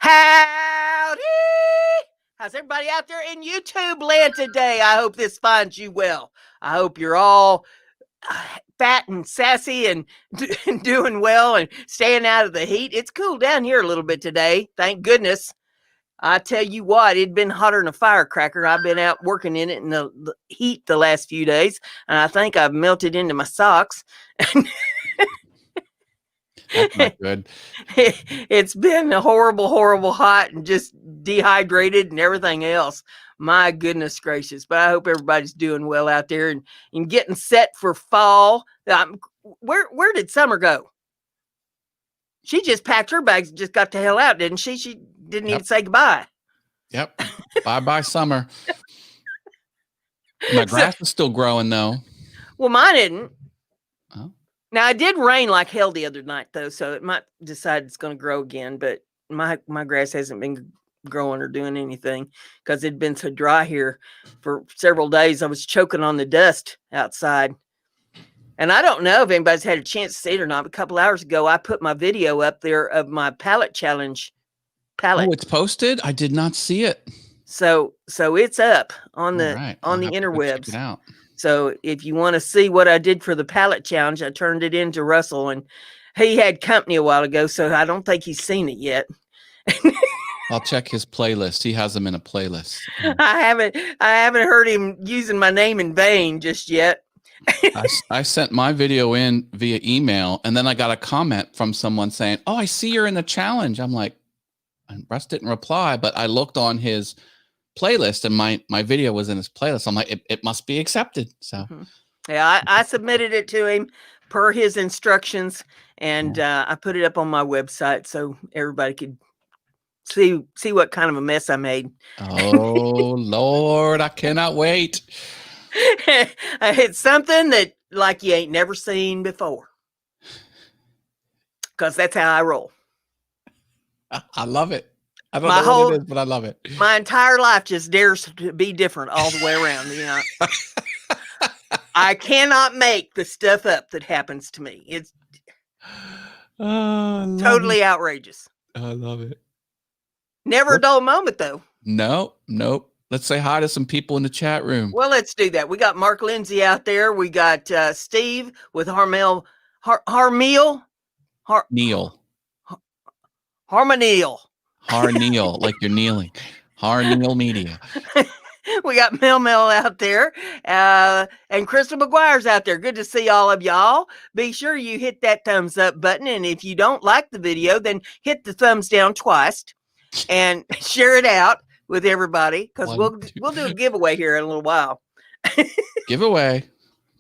Howdy! How's everybody out there in YouTube land today? I hope this finds you well. I hope you're all fat and sassy and doing well and staying out of the heat. It's cooled down here a little bit today. Thank goodness. I tell you what, it'd been hotter than a firecracker. I've been out working in it in the heat the last few days, and I think I've melted into my socks. That's not good. It's been a horrible hot and just dehydrated and everything else. My goodness gracious. But I hope everybody's doing well out there and getting set for fall. Where did Summer go? She just packed her bags and just got the hell out, didn't she? She didn't even say goodbye. Yep. Bye Summer. My grass is still growing though. Well, mine didn't. Oh. Now, it did rain like hell the other night, though, so it might decide it's going to grow again. But my grass hasn't been growing or doing anything because it'd been so dry here for several days. I was choking on the dust outside. And I don't know if anybody's had a chance to see it or not. But a couple hours ago, I put my video up there of my palette challenge palette. Oh, it's posted? I did not see it. So it's up on the Check interwebs. it out. So if you want to see what I did for the palette challenge, I turned it into Russell, and he had company a while ago, so I don't think he's seen it yet. I'll check his playlist. He has them in a playlist. I haven't heard him using my name in vain just yet. I sent my video in via email, and then I got a comment from someone saying, "Oh, I see you're in the challenge." I'm like, Russ didn't reply, but I looked on his playlist and my video was in his playlist. I'm like, it must be accepted. So yeah, I submitted it to him per his instructions, and I put it up on my website so everybody could see what kind of a mess I made. Oh Lord, I cannot wait. It's something that like you ain't never seen before, because that's how I roll. I love it. I don't know what it is, but I love it. My entire life just dares to be different all the way around. You know, I cannot make the stuff up that happens to me. It's totally outrageous. I love it. Never a dull moment, though. Nope. Let's say hi to some people in the chat room. Well, let's do that. We got Mark Lindsay out there. We got Steve with Harmeal. Harneal, like you're kneeling. Harneal Media. We got Mel out there. And Crystal McGuire's out there. Good to see all of y'all. Be sure you hit that thumbs up button. And if you don't like the video, then hit the thumbs down twice and share it out with everybody, because we'll do a giveaway here in a little while. Giveaway.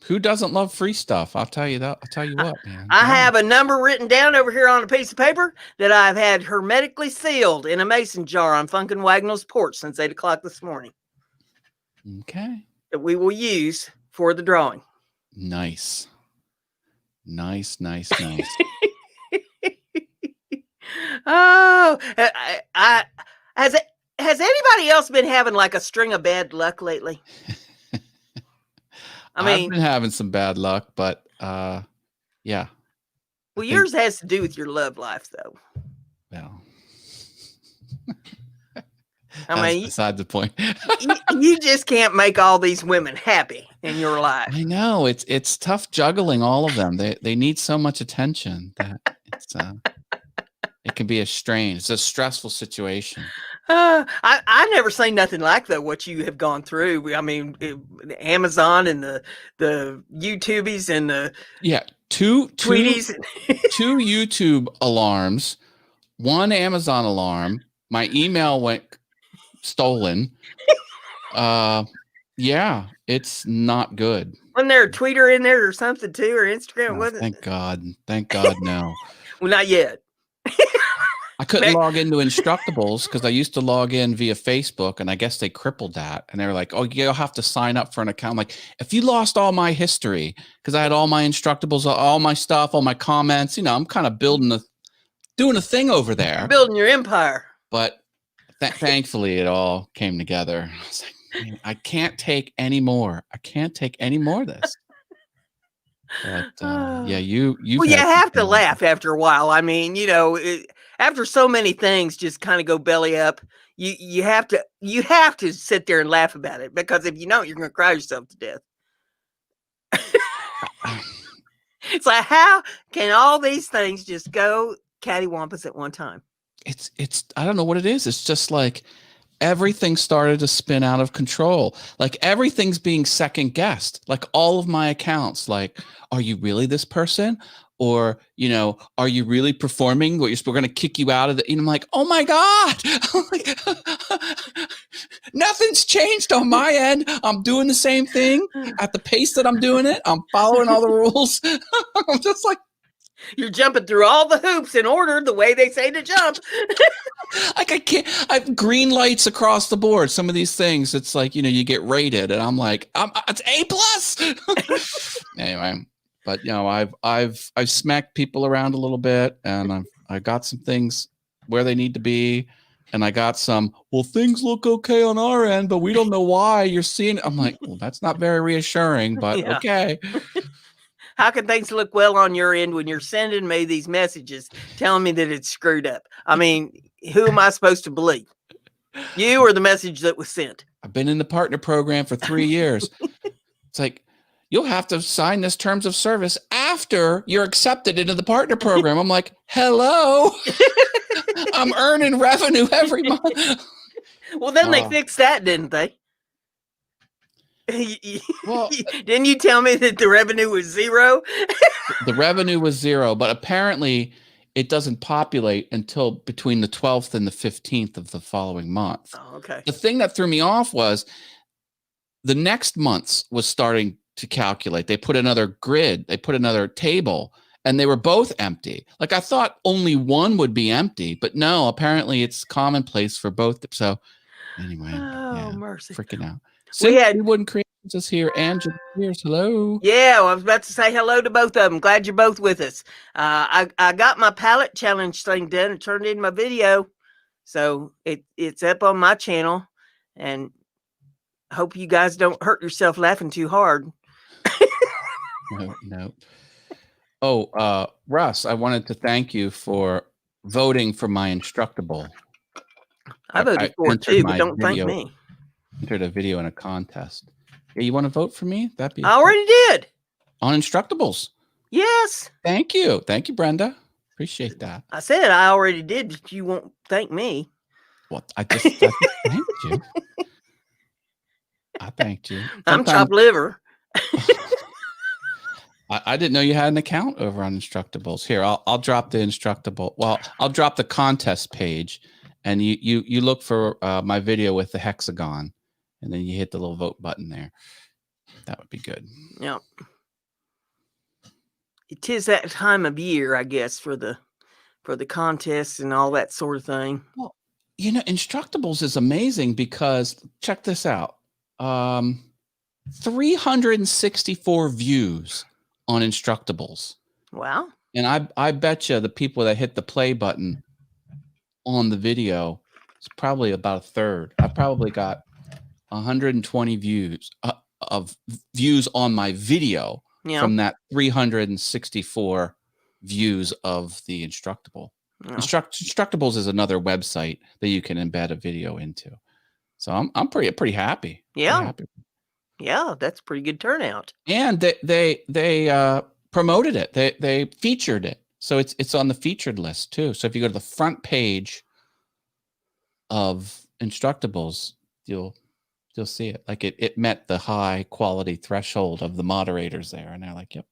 Who doesn't love free stuff? I'll tell you that. I'll tell you what, man. I have a number written down over here on a piece of paper that I've had hermetically sealed in a mason jar on Funkin' Wagnall's porch since 8 o'clock this morning. Okay. That we will use for the drawing. Nice. Oh, has anybody else been having like a string of bad luck lately? I've been having some bad luck, but yeah. Well, yours has to do with your love life, though. Well, beside the point. you just can't make all these women happy in your life. I know it's tough juggling all of them. They need so much attention that it can be a strain. It's a stressful situation. I never say nothing like what you have gone through. I mean, Amazon and the YouTubies and the two Tweeties, two YouTube alarms, one Amazon alarm. My email went stolen. Yeah, it's not good. Wasn't there a tweeter in there or something too, or Instagram? Wasn't thank God, no. Well, not yet. I couldn't log into Instructables because I used to log in via Facebook, and I guess they crippled that. And they were like, "Oh, you'll have to sign up for an account." I'm like, if you lost all my history, because I had all my Instructables, all my stuff, all my comments, I'm kind of doing a thing over there, building your empire. But thankfully, it all came together. I was like, man, I can't take any more. I can't take any more of this. But yeah, you have to laugh after a while. I mean, after so many things just kind of go belly up, you have to sit there and laugh about it, because if you don't, you're going to cry yourself to death. It's like, how can all these things just go cattywampus at one time? It's I don't know what it is. It's just like everything started to spin out of control. Like everything's being second guessed. Like all of my accounts, like, are you really this person? Or, you know, are you really performing? We're going to kick you out of the, and I'm like, oh my God, nothing's changed on my end. I'm doing the same thing at the pace that I'm doing it. I'm following all the rules. I'm just like, you're jumping through all the hoops in order the way they say to jump. Like I can't, I have green lights across the board. Some of these things, it's like, you know, you get rated and I'm like, it's A+. Anyway, but you know, I've smacked people around a little bit, and I got some things where they need to be. And I got some, well, things look okay on our end, but we don't know why you're seeing it. I'm like, well, that's not very reassuring, but Yeah. okay. How can things look well on your end when you're sending me these messages telling me that it's screwed up? I mean, who am I supposed to believe? You or the message that was sent? I've been in the partner program for 3 years. It's like, you'll have to sign this terms of service after you're accepted into the partner program. I'm like, hello, I'm earning revenue every month. Well, then they fixed that, didn't they? Well, didn't you tell me that the revenue was 0? The revenue was 0, but apparently it doesn't populate until between the 12th and the 15th of the following month. Oh, okay. The thing that threw me off was the next month's was starting to calculate. They put another grid, they put another table, and they were both empty. Like I thought only one would be empty, but no, apparently it's commonplace for both. So anyway, mercy. Freaking out. We wouldn't create us here. Angela Pierce, hello. Yeah, well, I was about to say hello to both of them. Glad you're both with us. I got my palette challenge thing done and turned in my video, so it's up on my channel, and hope you guys don't hurt yourself laughing too hard. No. Oh, Russ, I wanted to thank you for voting for my Instructable. I voted for it too, but don't thank me. Entered a video in a contest. Yeah, you want to vote for me? That'd be. I already did. On Instructables. Yes. Thank you, Brenda. Appreciate that. I said I already did, but you won't thank me. Well, I just thanked you. I thanked you. I'm chopped liver. I didn't know you had an account over on Instructables. Here, I'll drop the Instructable. Well, I'll drop the contest page, and you look for my video with the hexagon, and then you hit the little vote button there. That would be good. Yeah. It is that time of year, I guess, for the contests and all that sort of thing. Well, you know, Instructables is amazing because check this out. 364 views on Instructables. Wow. And I bet you the people that hit the play button on the video is probably about a third. I probably got 120 views of views on my video from that 364 views of the Instructable. Yeah. Instructables is another website that you can embed a video into. So I'm pretty happy. Yeah. Pretty happy. Yeah, that's a pretty good turnout. And they promoted it. They featured it. So it's on the featured list too. So if you go to the front page of Instructables, you'll see it. Like it met the high quality threshold of the moderators there. And they're like, yep.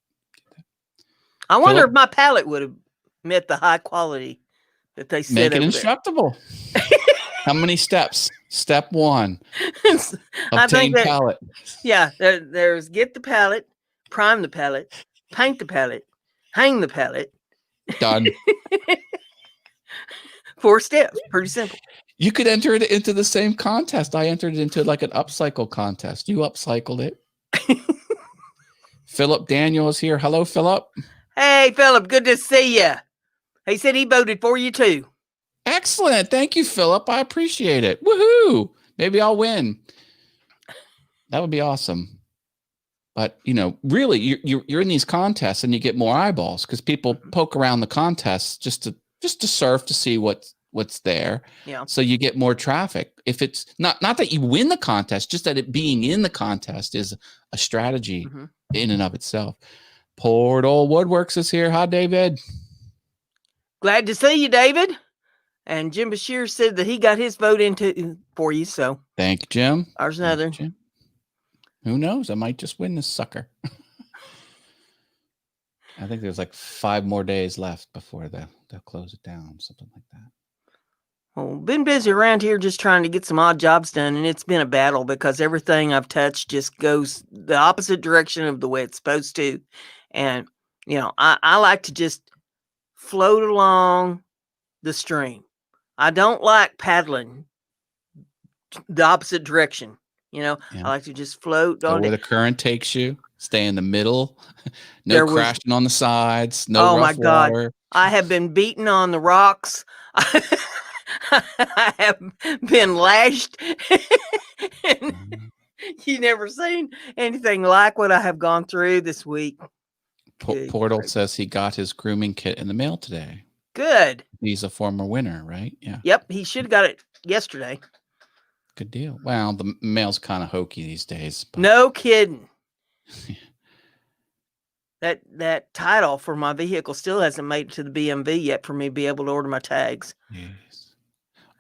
I wonder if my palette would have met the high quality that they said. Make it Instructable. How many steps? Step 1. Obtain palette. Yeah, there's get the palette, prime the palette, paint the palette, hang the palette. Done. 4 steps. Pretty simple. You could enter it into the same contest. I entered it into like an upcycle contest. You upcycled it. Philip Daniel is here. Hello, Philip. Hey, Philip. Good to see you. He said he voted for you too. Excellent. Thank you, Philip. I appreciate it. Woohoo. Maybe I'll win. That would be awesome. But, you know, really, you're in these contests and you get more eyeballs because people poke around the contests just to just to surf to see what's there. Yeah. So you get more traffic. If it's not that you win the contest, just that it being in the contest is a strategy in and of itself. Portal Woodworks is here. Hi, David. Glad to see you, David. And Jim Bashir said that he got his vote into for you. So thank you, Jim. There's another. Jim. Who knows? I might just win this sucker. I think there's like 5 more days left before they'll close it down, something like that. Well, been busy around here just trying to get some odd jobs done, and it's been a battle because everything I've touched just goes the opposite direction of the way it's supposed to. And, I like to just float along the stream. I don't like paddling the opposite direction. I like to just float on where the current takes you. Stay in the middle. No crashing on the sides. No rough water. I have been beaten on the rocks. I have been lashed. You never seen anything like what I have gone through this week. Portal says he got his grooming kit in the mail today. Good. He's a former winner, right? Yeah. Yep. He should have got it yesterday. Good deal. Well, the mail's kind of hokey these days. But... No kidding. That title for my vehicle still hasn't made it to the BMV yet for me to be able to order my tags. Yes.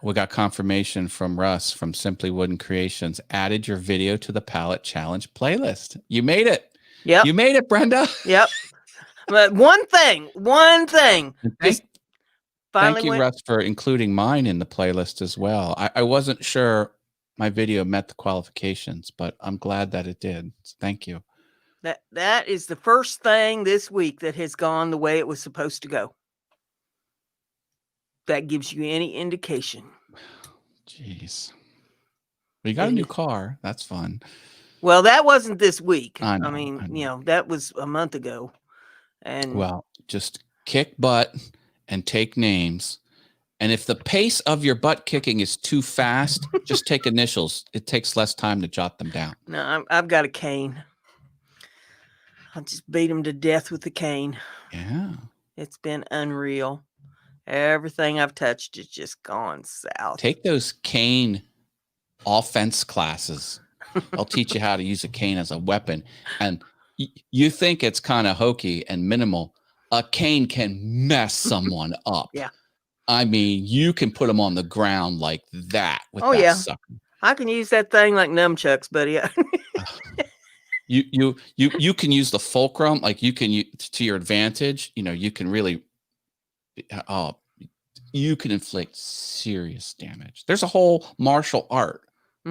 We got confirmation from Russ from Simply Wooden Creations. Added your video to the palette challenge playlist. You made it. Yep. You made it, Brenda. Yep. But one thing. Thank you, Russ, for including mine in the playlist as well. I wasn't sure my video met the qualifications, but I'm glad that it did. So thank you. That is the first thing this week that has gone the way it was supposed to go. That gives you any indication. Jeez. Well, you got a new car. That's fun. Well, that wasn't this week. I know. That was a month ago. And well, just kick butt and take names. And if the pace of your butt kicking is too fast, just take initials. It takes less time to jot them down. No, I've got a cane. I'll just beat him to death with the cane. Yeah. It's been unreal. Everything I've touched has just gone south. Take those cane offense classes. I'll teach you how to use a cane as a weapon. And you think it's kind of hokey and minimal. A cane can mess someone up. Yeah. I mean, you can put them on the ground like that with that sucker. I can use that thing like nunchucks, buddy. You can use the fulcrum, like you can to your advantage. You can really, you can inflict serious damage. There's a whole martial art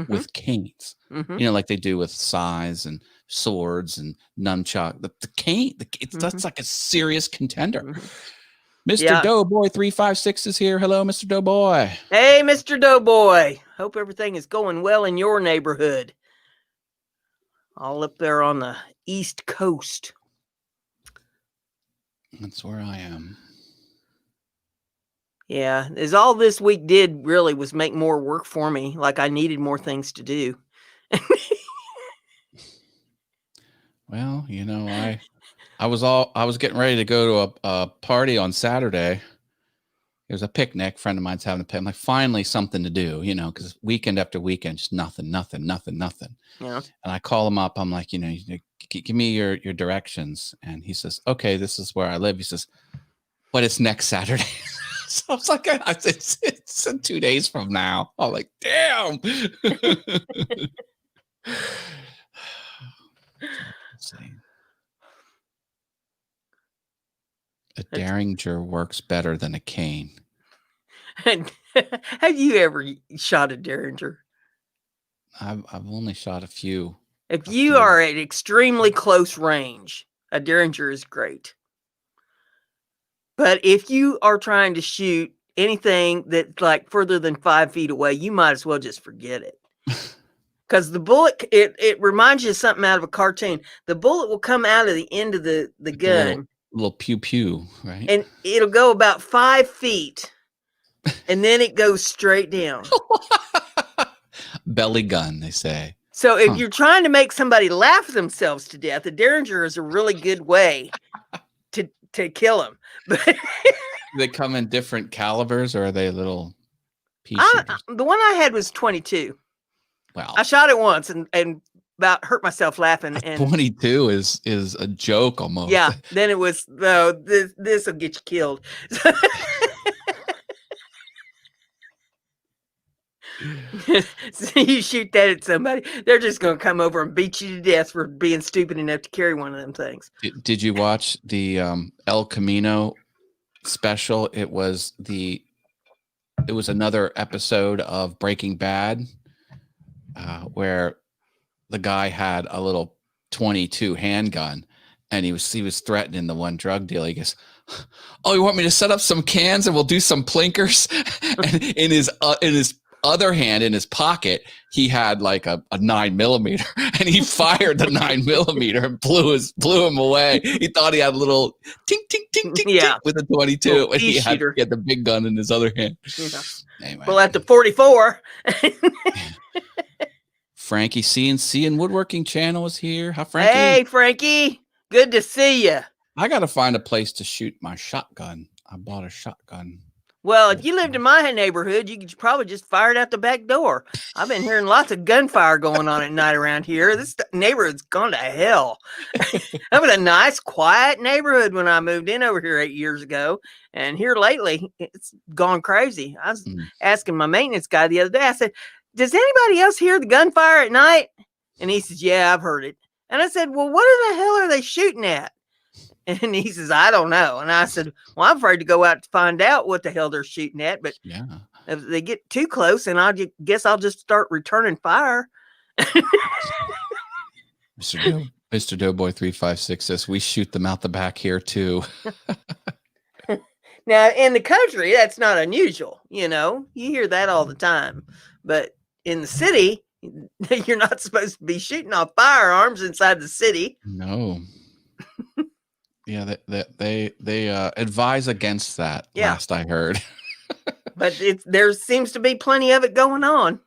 with canes, like they do with sais and swords and nunchuck. The cane, that's like a serious contender. Mr. Doughboy 356 is here. Hello, Mr. Doughboy. Hey, Mr. Doughboy. Hope everything is going well in your neighborhood. All up there on the East Coast. That's where I am. Yeah, as all this week did really was make more work for me. Like I needed more things to do. Well, I was getting ready to go to a party on Saturday. It was a picnic. A friend of mine's having a picnic. I'm like, finally something to do, because weekend after weekend, just nothing. Yeah. And I call him up. I'm like, give me your directions. And he says, okay, this is where I live. He says, but it's next Saturday. So I was like, it's 2 days from now. I'm like, damn. Let's see. A derringer works better than a cane. Have you ever shot a derringer? I've only shot a few. If you are at extremely close range, a derringer is great. But if you are trying to shoot anything that's like further than 5 feet away, you might as well just forget it. Because the bullet, it reminds you of something out of a cartoon. The bullet will come out of the end of the gun. Little pew, right? And it'll go about 5 feet. And then it goes straight down. Belly gun, they say. So if you're trying to make somebody laugh themselves to death, a derringer is a really good way to kill them. But they come in different calibers, or are they little pea The shooters? one I had was 22. Well, I shot it once and about hurt myself laughing. And 22 is a joke almost. Yeah. Then it was, this will get you killed. So you shoot that at somebody, they're just going to come over and beat you to death for being stupid enough to carry one of them things. Did you watch the El Camino special? It was another episode of Breaking Bad where the guy had a little 22 handgun, and he was threatening the one drug dealer. He goes, "Oh, you want me to set up some cans and we'll do some plinkers?" And in his other hand, in his pocket, he had like a 9mm, and he fired the 9mm and blew him away. He thought he had a little tink tink tink tink, tink with a 22, and he had the big gun in his other hand. Yeah. Anyway. Well, at the 44. Frankie CNC and Woodworking Channel is here. Hi, Frankie. Hey, Frankie. Good to see you. I got to find a place to shoot my shotgun. I bought a shotgun. Well, if you lived in my neighborhood, you could probably just fire it out the back door. I've been hearing lots of gunfire going on at night around here. This neighborhood's gone to hell. I'm in a nice, quiet neighborhood when I moved in over here 8 years ago. And here lately, it's gone crazy. I was asking my maintenance guy the other day, I said, "Does anybody else hear the gunfire at night?" And he says, "Yeah, I've heard it." And I said, "Well, what in the hell are they shooting at?" And he says, "I don't know." And I said, "Well, I'm afraid to go out to find out what the hell they're shooting at. But yeah, if they get too close, and I guess I'll just start returning fire." Mr. Doughboy 356 says, "We shoot them out the back here too." Now, in the country, that's not unusual. You hear that all the time. But in the city, you're not supposed to be shooting off firearms inside the city. No. Yeah, they advise against that. Yeah. Last I heard. But there seems to be plenty of it going on.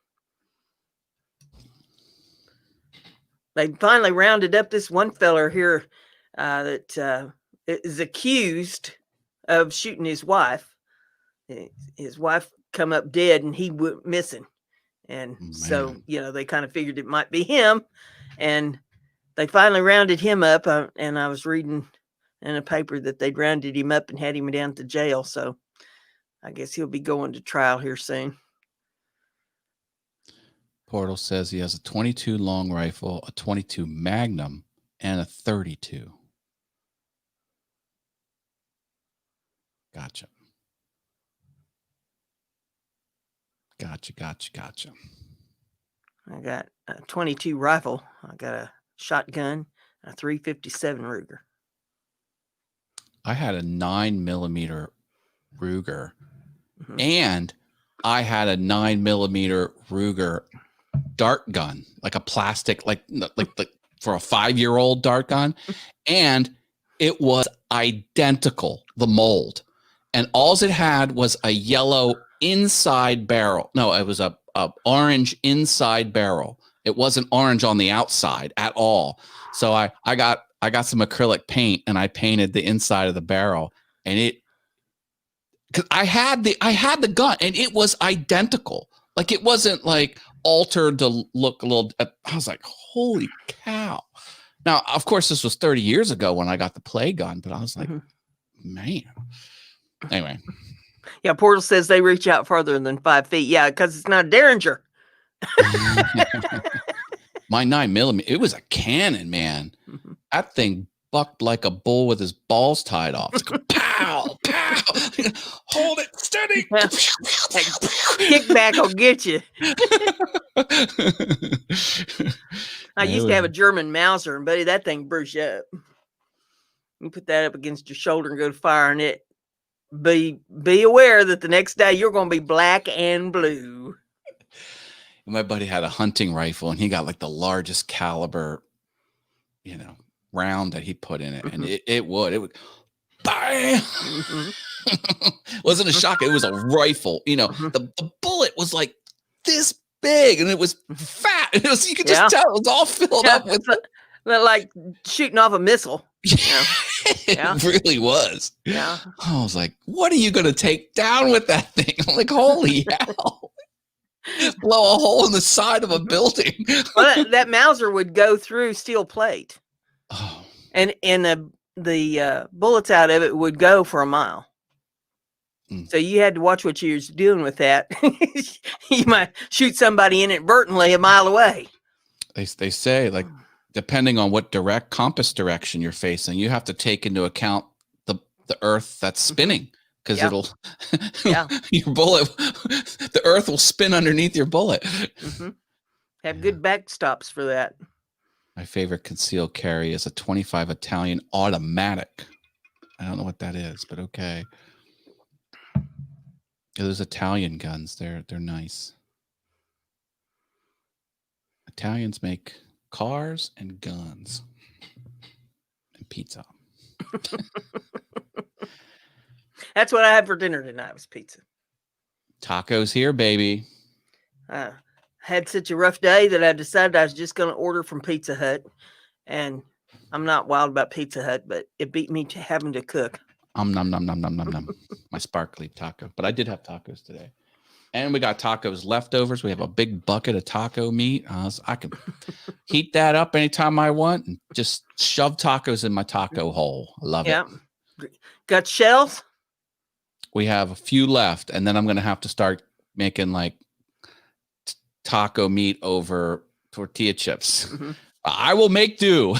They finally rounded up this one feller here that is accused of shooting his wife. His wife come up dead, and he went missing. And so, they kind of figured it might be him. And they finally rounded him up. And I was reading in a paper that they'd rounded him up and had him down to jail. So I guess he'll be going to trial here soon. Portal says he has a 22 long rifle, a 22 Magnum, and a 32. Gotcha. I got a 22 rifle. I got a shotgun, a 357 Ruger. I had a 9mm Ruger, and I had a 9mm Ruger dart gun, like a plastic, like for a 5-year-old dart gun, and it was identical, the mold, and all it had was a yellow inside barrel. No, it was a orange inside barrel. It wasn't orange on the outside at all. So I got some acrylic paint, and I painted the inside of the barrel, and because I had the gun, and it was identical. Like, it wasn't like altered to look a little. I was like, holy cow! Now, of course, this was 30 years ago when I got the play gun, but I was like, man. Anyway. Yeah, Portal says they reach out farther than 5 feet. Yeah, because it's not a Derringer. My 9mm, it was a cannon, man. That thing bucked like a bull with his balls tied off. It's like, pow, pow. Hold it steady. Kickback will get you. I used to have a German Mauser, and buddy, that thing bruised you up. You put that up against your shoulder and go to fire, and it be aware that the next day you're going to be black and blue. My buddy had a hunting rifle, and he got like the largest caliber, round that he put in it, and it would bang. Wasn't a shotgun, it was a rifle. The bullet was like this big, and it was fat. You could just tell it was all filled up with like shooting off a missile. Yeah. Yeah. It really was. Yeah. I was like, what are you going to take down with that thing? I'm like, holy hell. Blow a hole in the side of a building. Well, that Mauser would go through steel plate. Oh. And the bullets out of it would go for a mile. So you had to watch what you was doing with that. You might shoot somebody inadvertently a mile away. They say, like, depending on what compass direction you're facing, you have to take into account the earth that's spinning, because it'll your bullet, the earth will spin underneath your bullet. Have good backstops for that. My favorite concealed carry is a 25 Italian automatic. I don't know what that is, but okay. Those Italian guns, they're nice. Italians make cars and guns and pizza. That's what I had for dinner tonight, was pizza. Tacos here, baby. Had such a rough day that I decided I was just going to order from Pizza Hut. And I'm not wild about Pizza Hut, but it beat me to having to cook. Nom nom nom nom nom. My sparkly taco. But I did have tacos today. And we got tacos leftovers. We have a big bucket of taco meat. I can heat that up anytime I want and just shove tacos in my taco hole. I love it. Got shells? We have a few left, and then I'm going to have to start making like taco meat over tortilla chips. I will make do.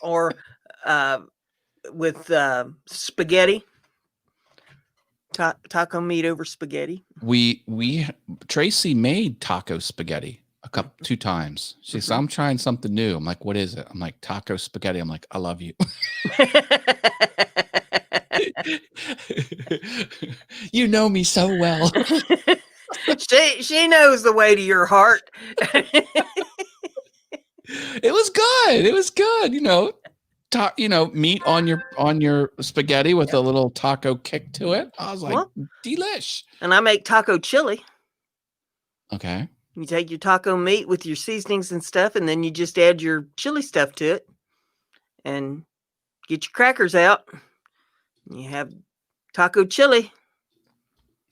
or with spaghetti. Taco meat over spaghetti. Tracy made taco spaghetti two times. She said, I'm trying something new. I'm like, what is it? I'm like, taco spaghetti. I'm like, I love you. You know me so well. She knows the way to your heart. It was good. It was good. Meat on your spaghetti with a little taco kick to it. I was like, delish. And I make taco chili. Okay. You take your taco meat with your seasonings and stuff, and then you just add your chili stuff to it and get your crackers out. You have taco chili.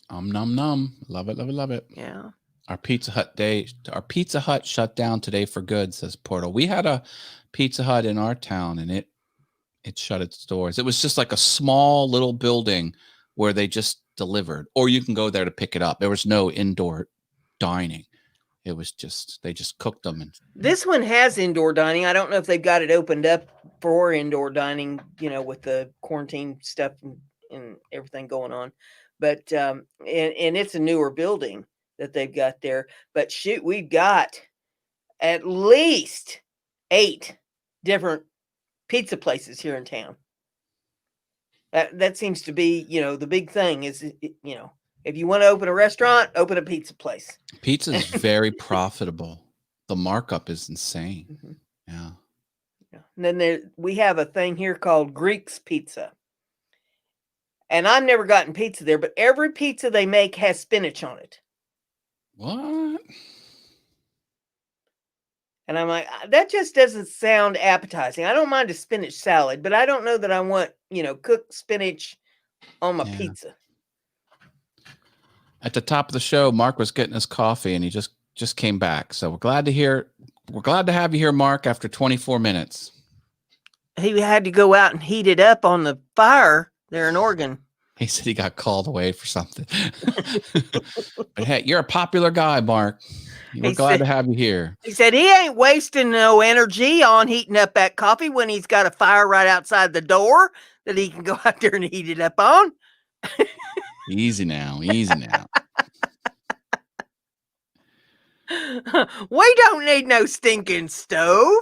Nom nom. Love it, love it, love it. Yeah. Our Pizza Hut shut down today for good, says Portal. We had a Pizza Hut in our town, and it shut its doors. It was just like a small little building where they just delivered, or you can go there to pick it up. There was no indoor dining. It was just, they just cooked them. And this one has indoor dining. I don't know if they've got it opened up for indoor dining, with the quarantine stuff and everything going on. But, and it's a newer building that they've got there. But shoot, we've got at least 8 different pizza places here in town. That seems to be, the big thing is, if you want to open a restaurant, open a pizza place. Pizza is very profitable. The markup is insane. Yeah. And then we have a thing here called Greek's Pizza. And I've never gotten pizza there, but every pizza they make has spinach on it. What? And I'm like, that just doesn't sound appetizing. I don't mind a spinach salad, but I don't know that I want, cooked spinach on my pizza. At the top of the show, Mark was getting his coffee, and he just came back. So we're glad to have you here, Mark, after 24 minutes. He had to go out and heat it up on the fire there in Oregon. He said he got called away for something. But hey, you're a popular guy, Mark. We're glad to have you here. He said he ain't wasting no energy on heating up that coffee when he's got a fire right outside the door that he can go out there and heat it up on. Easy now. Easy now. We don't need no stinking stove.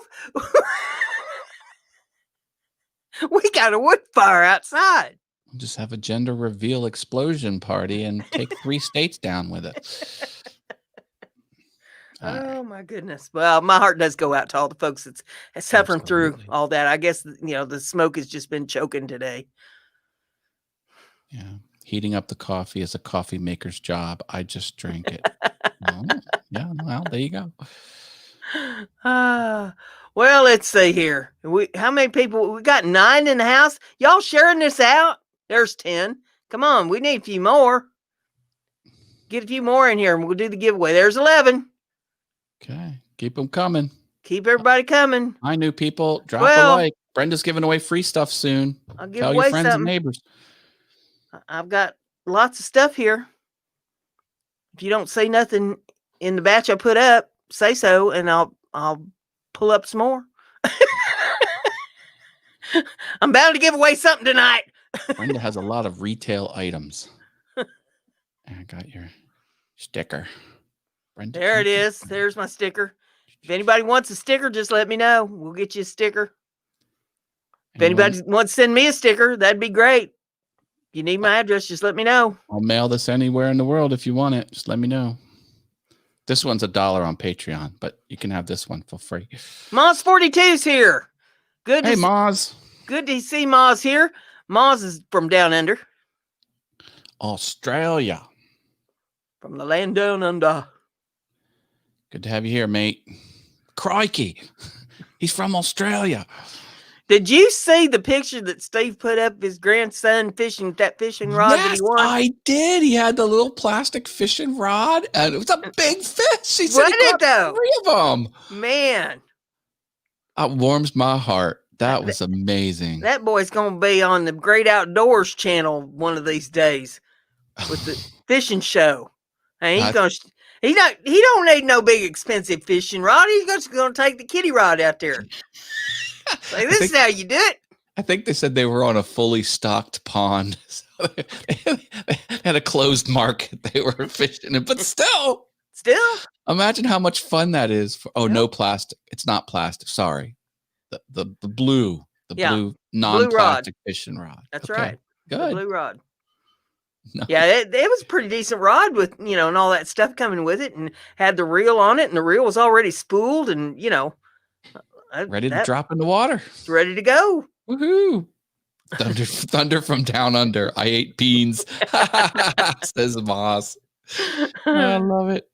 We got a wood fire outside. We'll just have a gender reveal explosion party and take 3 states down with it. Oh my goodness. Well, my heart does go out to all the folks that's suffering through all that. I guess, the smoke has just been choking today. Yeah. Heating up the coffee is a coffee maker's job. I just drink it. Yeah, well, there you go. Well, let's see here. How many people? We got 9 in the house. Y'all sharing this out? There's 10. Come on, we need a few more. Get a few more in here and we'll do the giveaway. There's 11. Okay. Keep them coming. Keep everybody coming. Hi, new people. Drop a like. Brenda's giving away free stuff soon. I'll give Tell away your friends something. and neighbors. I've got lots of stuff here. If you don't say nothing in the batch I put up, say so, and I'll pull up some more. I'm bound to give away something tonight. Brenda has a lot of retail items. I got your sticker. Brenda, there it is. There's my sticker. If anybody wants a sticker, just let me know. We'll get you a sticker. If anybody wants to send me a sticker, that'd be great. If you need my address, just let me know. I'll mail this anywhere in the world if you want it. Just let me know. This one's $1 on Patreon, but you can have this one for free. Moz 42's here. Good. Hey, Moz. Good to see Moz here. Moz is from down under. Australia. From the land down under. Good to have you here, mate. Crikey. He's from Australia. Did you see the picture that Steve put up of his grandson fishing with that fishing rod that he won? I did. He had the little plastic fishing rod, and it was a big fish. He said he caught 3 of them. Man. That warms my heart. That was amazing. That boy's going to be on the Great Outdoors channel one of these days with the fishing show. And he's going to... He don't need no big expensive fishing rod. He's just going to take the kiddie rod out there. Like, this is how you do it. I think they said they were on a fully stocked pond. So they had a closed market they were fishing in, but still. Imagine how much fun that is. No plastic. It's not plastic. Sorry. The blue non-plastic fishing rod. That's right. Good. The blue rod. No. Yeah, it was a pretty decent rod with, and all that stuff coming with it, and had the reel on it, and the reel was already spooled, and, ready to drop in the water. It's ready to go. Woohoo. Thunder from down under. I ate beans. Says Moss. I love it.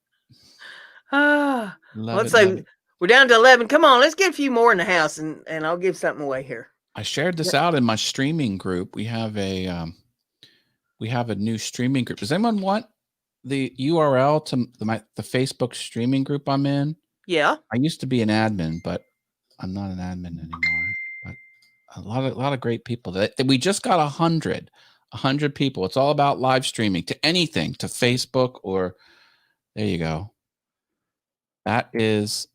Let's say we're down to 11. Come on, let's get a few more in the house, and I'll give something away here. I shared this out in my streaming group. We have a new streaming group. Does anyone want the URL to the Facebook streaming group I'm in? Yeah. I used to be an admin, but I'm not an admin anymore. But a lot of great people. That we just got 100 people. It's all about live streaming to anything, to Facebook or there you go. That is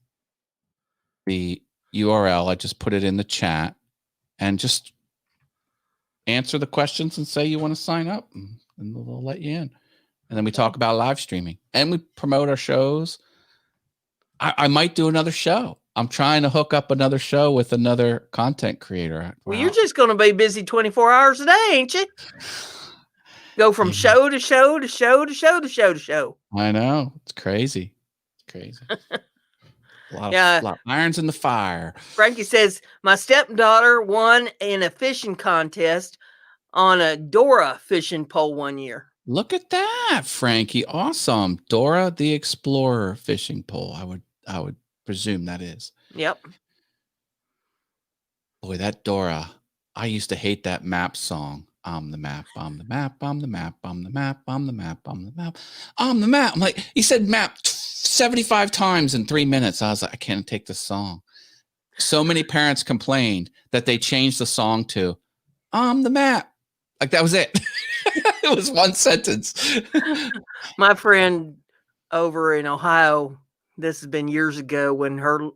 the URL. I just put it in the chat, and just answer the questions and say you want to sign up, and they'll let you in. And then we talk about live streaming, and we promote our shows. I might do another show. I'm trying to hook up another show with another content creator. Well, you're just going to be busy 24 hours a day, ain't you? Go from show to show to show to show to show to show. I know. It's crazy. It's crazy. A lot of irons in the fire. Frankie says, my stepdaughter won in a fishing contest on a Dora fishing pole one year. Look at that, Frankie. Awesome. Dora the Explorer fishing pole. I would presume that is. Yep. Boy, that Dora. I used to hate that map song. I'm the map, I'm the map, I'm the map, I'm the map, I'm the map, I'm the map, I'm the map. I'm like, he said map 75 times in 3 minutes. I was like, I can't take this song. So many parents complained that they changed the song to I'm the map. Like that was it. It was one sentence. My friend over in Ohio, this has been years ago when her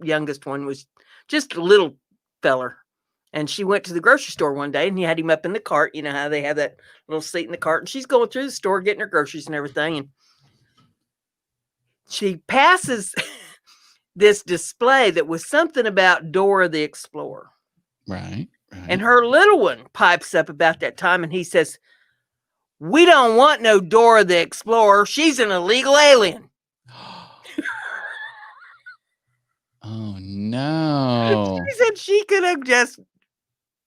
youngest one was just a little feller. And she went to the grocery store one day and he had him up in the cart. You know how they have that little seat in the cart. And she's going through the store getting her groceries and everything. And she passes this display that was something about Dora the Explorer. Right. And her little one pipes up about that time and he says, we don't want no Dora the Explorer. She's an illegal alien. Oh, no. She said she could have just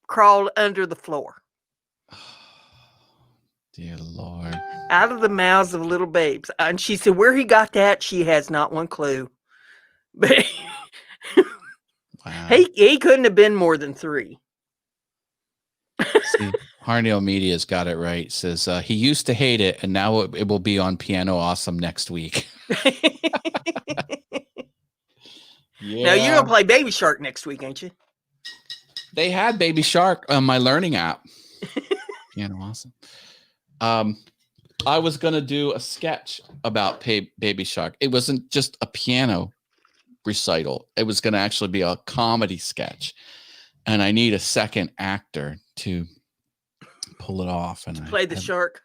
crawled under the floor. Dear Lord. Out of the mouths of little babes. And she said where he got that, she has not one clue. But Wow. He couldn't have been more than 3. See, Harneo Media's got it right. Says he used to hate it, and now it will be on Piano Awesome next week. Yeah. Now you're gonna play Baby Shark next week, ain't you? They had Baby Shark on my learning app. Piano Awesome. I was gonna do a sketch about Baby Shark. It wasn't just a piano recital. It was gonna actually be a comedy sketch, and I need a second actor to pull it off. And Play the shark.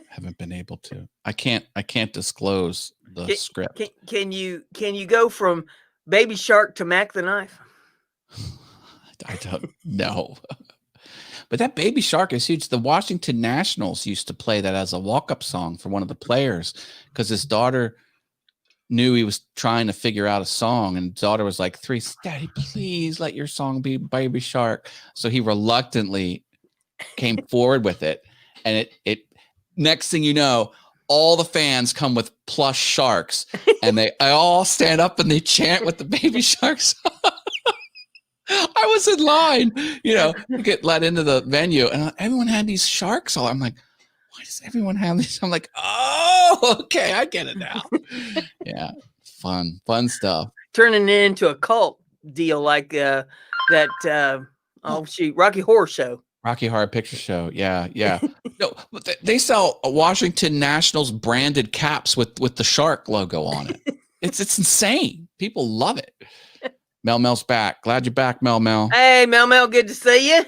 Haven't been able to. I can't disclose the script. Can you go from Baby Shark to Mac the Knife? I don't know. But that Baby Shark is huge. The Washington Nationals used to play that as a walk-up song for one of the players because his daughter knew he was trying to figure out a song, and his daughter was like 3, Daddy, please let your song be Baby Shark. So he reluctantly came forward with it, and it next thing you know, all the fans come with plush sharks, and they all stand up and they chant with the Baby Shark song. I was in line, to get let into the venue, and everyone had these sharks all. I'm like, why does everyone have these? I'm like, oh, okay, I get it now. Yeah, fun stuff. Turning it into a cult deal like that. Rocky Horror Show. Rocky Horror Picture Show. Yeah. No, they sell Washington Nationals branded caps with the shark logo on it. It's insane. People love it. Mel's back. Glad you're back, Mel. Hey, Mel, good to see you.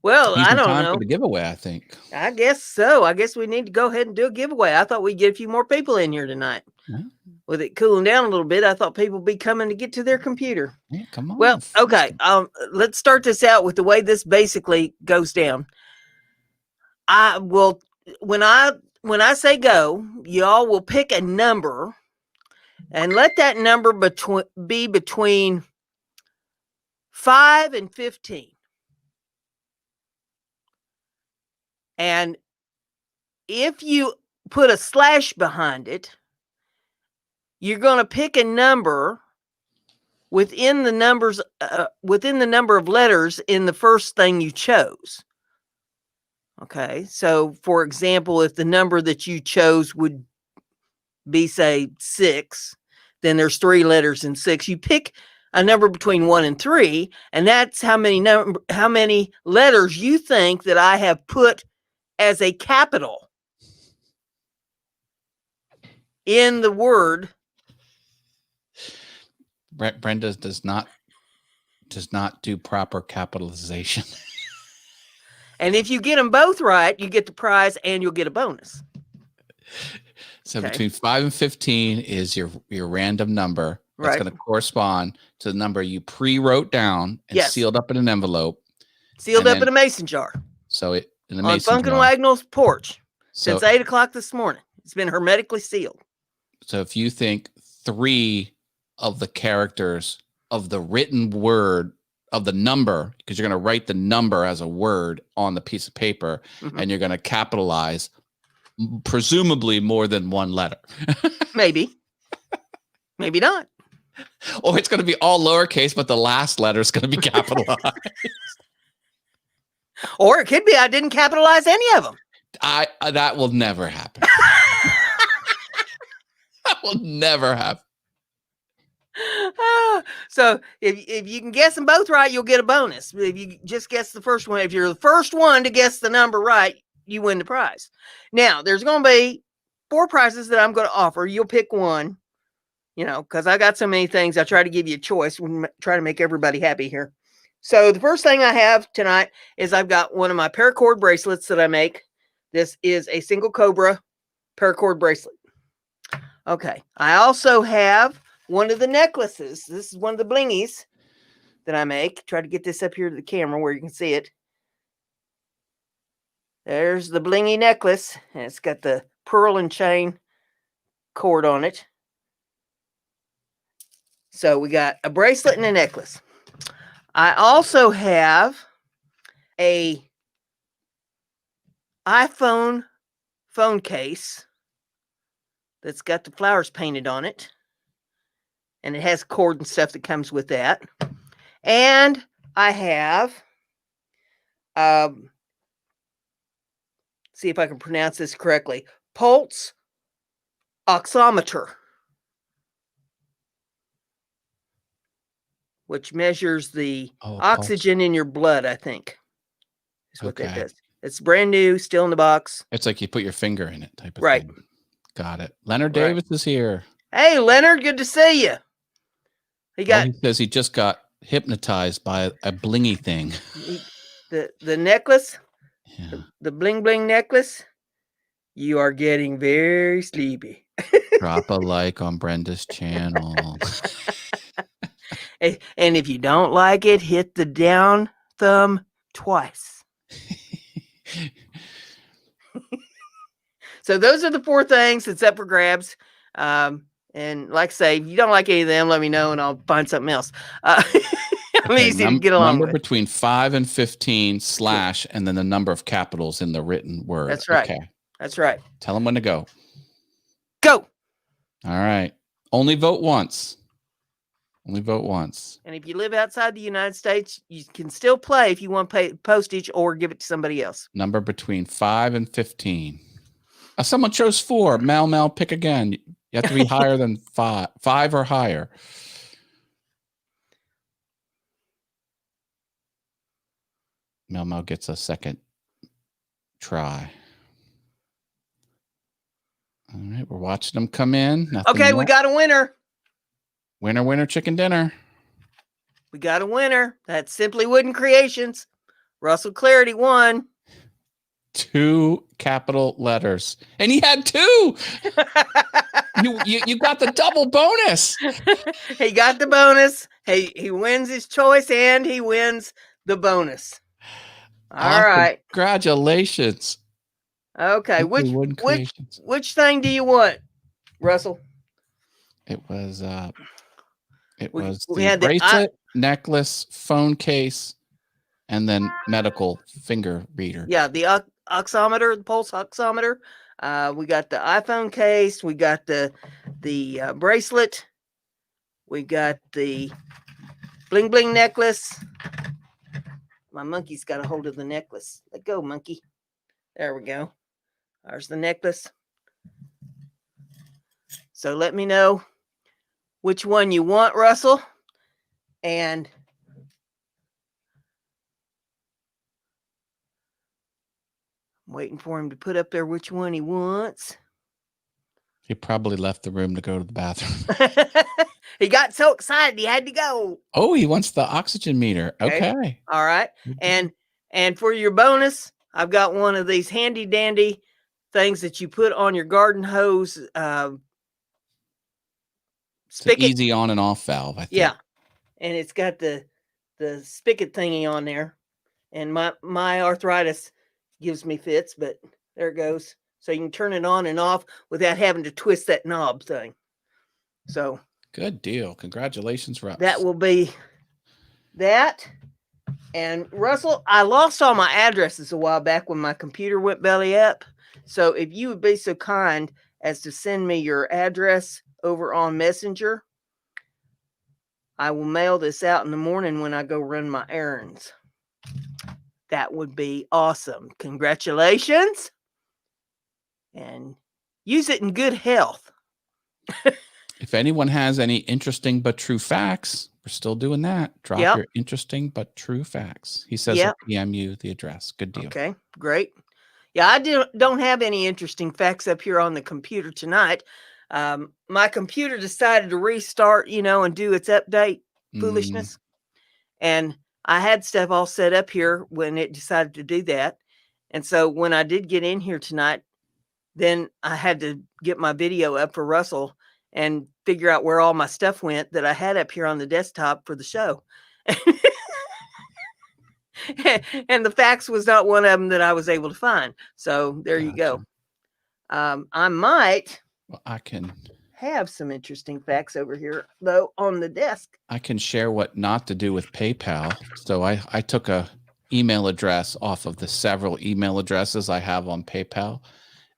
Well, I don't know. For the giveaway, I think. I guess so. I guess we need to go ahead and do a giveaway. I thought we'd get a few more people in here tonight. Yeah. With it cooling down a little bit, I thought people would be coming to get to their computer. Yeah, come on. Well, okay. Let's start this out with the way this basically goes down. I will, when I say go, y'all will pick a number and let that number be between 5 and 15. And if you put a slash behind it, you're going to pick a number within the number of letters in the first thing you chose. Okay. So for example, if the number that you chose would be, say, 6, then there's 3 letters in 6. You pick a number between 1 and 3, and that's how many letters you think that I have put as a capital in the word. Brenda does not do proper capitalization. And if you get them both right, you get the prize and you'll get a bonus. So between 5 and 15 is your random number. That's going to correspond to the number you pre-wrote down and sealed up in an envelope. Sealed up in a mason jar. So in the on Funkin' Wagnall's porch since 8 o'clock this morning. It's been hermetically sealed. So if you think 3 of the characters of the written word of the number, because you're going to write the number as a word on the piece of paper, and you're going to capitalize presumably more than one letter. Maybe not. Or it's going to be all lowercase, but the last letter is going to be capitalized. Or it could be I didn't capitalize any of them. That will never happen. That will never happen. So if you can guess them both right, you'll get a bonus. If you just guess the first one, if you're the first one to guess the number right, you win the prize. Now, there's going to be 4 prizes that I'm going to offer. You'll pick one, because I got so many things. I try to give you a choice. We try to make everybody happy here. So the first thing I have tonight is I've got one of my paracord bracelets that I make. This is a single cobra paracord bracelet. Okay. I also have one of the necklaces. This is one of the blingies that I make. Try to get this up here to the camera where you can see it. There's the blingy necklace, and it's got the pearl and chain cord on it. So we got a bracelet and a necklace. I also have a iPhone phone case that's got the flowers painted on it. and it has cord and stuff that comes with that. And I have, see if I can pronounce this correctly, pulse oximeter, which measures the oxygen in your blood, I think. Is what that does. It's brand new, still in the box. It's like you put your finger in it type of right. thing. Got it. Leonard Davis is here. Hey, Leonard, good to see you. He says he just got hypnotized by a blingy thing. The necklace, the bling bling necklace. You are getting very sleepy. Drop a like on Brenda's channel. And if you don't like it, hit the down thumb twice. So those are the 4 things that's up for grabs. And like I say, if you don't like any of them, let me know and I'll find something else. I'm easy to get along number with. Between 5 and 15 / and then the number of capitals in the written word. That's right. Okay. That's right. Tell them when to go. Go. All right. Only vote once. Only vote once. And if you live outside the United States, you can still play if you want to pay postage or give it to somebody else. Number between 5 and 15. Someone chose 4. Mel, pick again. You have to be higher than 5. 5 or higher. Mel gets a second try. All right, we're watching them come in. Okay, we got a winner. Winner, chicken dinner. We got a winner. That's Simply Wooden Creations. Russell Clarity won. 2 capital letters. And he had 2. you got the double bonus. He got the bonus. He wins his choice and he wins the bonus. All right. Congratulations. Okay. Which thing do you want, Russell? It was the had bracelet, necklace, phone case, and then medical finger reader. Yeah, the oximeter, the pulse oximeter. We got the iPhone case. We got the bracelet. We got the bling bling necklace. My monkey's got a hold of the necklace. Let go, monkey. There we go. There's the necklace. So let me know which one you want, Russell. And I'm waiting for him to put up there which one he wants. He probably left the room to go to the bathroom. He got so excited he had to go. Oh, he wants the oxygen meter. Okay. All right. And for your bonus, I've got one of these handy dandy things that you put on your garden hose spigot. It's an easy on and off valve, I think. Yeah. And it's got the spigot thingy on there. And my arthritis gives me fits, but there it goes. So you can turn it on and off without having to twist that knob thing. So good deal. Congratulations, Russ. That will be that. And Russell, I lost all my addresses a while back when my computer went belly up. So if you would be so kind as to send me your address over on Messenger, I will mail this out in the morning when I go run my errands. That would be awesome. Congratulations. And use it in good health. If anyone has any interesting but true facts, we're still doing that. Drop your interesting but true facts. He says he'll PM you the address. Good deal. Okay, great. Yeah, I don't have any interesting facts up here on the computer tonight. My computer decided to restart, and do its update foolishness. And I had stuff all set up here when it decided to do that. And so when I did get in here tonight, then I had to get my video up for Russell and figure out where all my stuff went that I had up here on the desktop for the show. And the fax was not one of them that I was able to find. So there you go. I might I can have some interesting facts over here, though, on the desk. I can share what not to do with PayPal. So I took a email address off of the several email addresses I have on PayPal.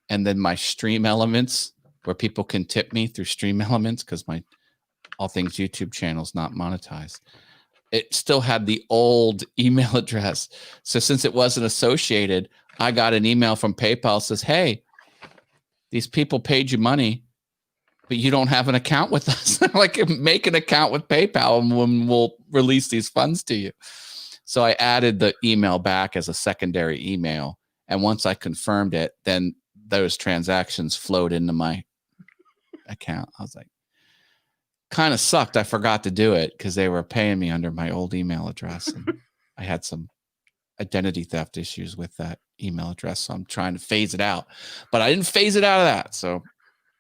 And then my Stream Elements, where people can tip me through Stream Elements, because my All Things YouTube channels not monetized. It still had the old email address. So since it wasn't associated, I got an email from PayPal that says, hey, these people paid you money, but you don't have an account with us. Like, make an account with PayPal and we'll release these funds to you. So I added the email back as a secondary email. And once I confirmed it, then those transactions flowed into my account. I was like, kind of sucked. I forgot to do it because they were paying me under my old email address. And I had some identity theft issues with that email address. So I'm trying to phase it out, but I didn't phase it out of that. So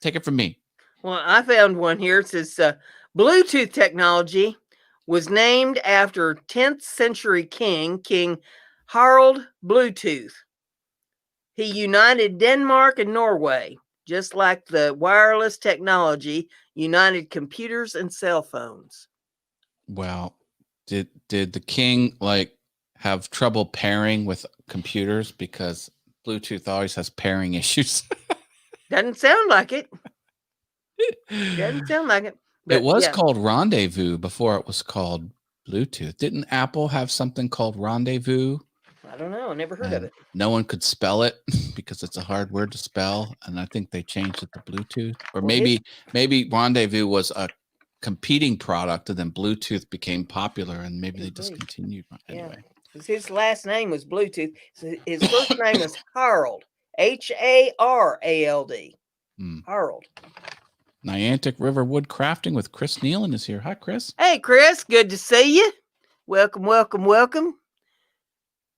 take it from me. Well, I found one here. It says Bluetooth technology was named after 10th century King Harald Bluetooth. He united Denmark and Norway, just like the wireless technology united computers and cell phones. Well, did the king have trouble pairing with computers, because Bluetooth always has pairing issues? Doesn't sound like it. Doesn't sound like it. It was called Rendezvous before it was called Bluetooth. Didn't Apple have something called Rendezvous? I don't know. I never heard of it. No one could spell it because it's a hard word to spell. And I think they changed it to Bluetooth. Or maybe Rendezvous was a competing product and then Bluetooth became popular and maybe they discontinued. Anyway. Yeah. His last name was Bluetooth. His first name was Harald. Harald. Harald. Niantic River Wood Crafting with Chris Nealon is here. Hi, Chris. Hey, Chris. Good to see you. Welcome, welcome, welcome.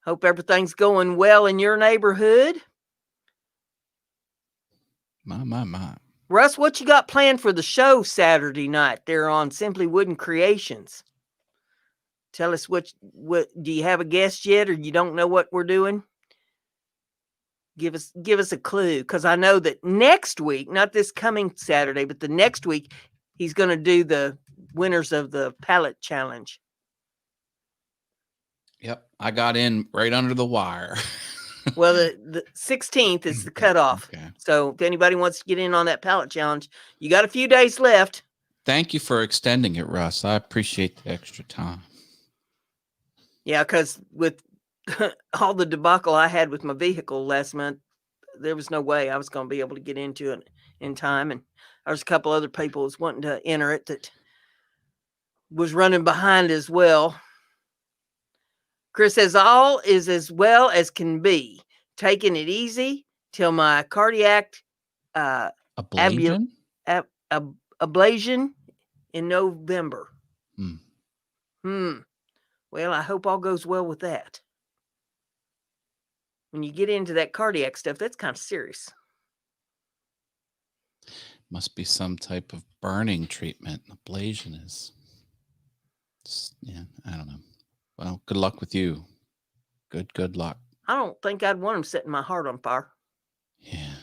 Hope everything's going well in your neighborhood. My. Russ, what you got planned for the show Saturday night there on Simply Wooden Creations? Tell us what do you have a guest yet, or you don't know what we're doing? Give us a clue, because I know that next week, not this coming Saturday, but the next week, he's going to do the winners of the palette challenge. Yep, I got in right under the wire. Well, the 16th is the cutoff. Okay. So if anybody wants to get in on that palette challenge, you got a few days left. Thank you for extending it, Russ. I appreciate the extra time. Yeah, because with all the debacle I had with my vehicle last month, there was no way I was going to be able to get into it in time. And there's a couple other people was wanting to enter it that was running behind as well. Chris says, all is as well as can be. Taking it easy till my cardiac ablation in November. Well, I hope all goes well with that. When you get into that cardiac stuff, that's kind of serious. Must be some type of burning treatment. Ablation is, I don't know. Well, good luck with you. Good luck. I don't think I'd want him setting my heart on fire. Yeah.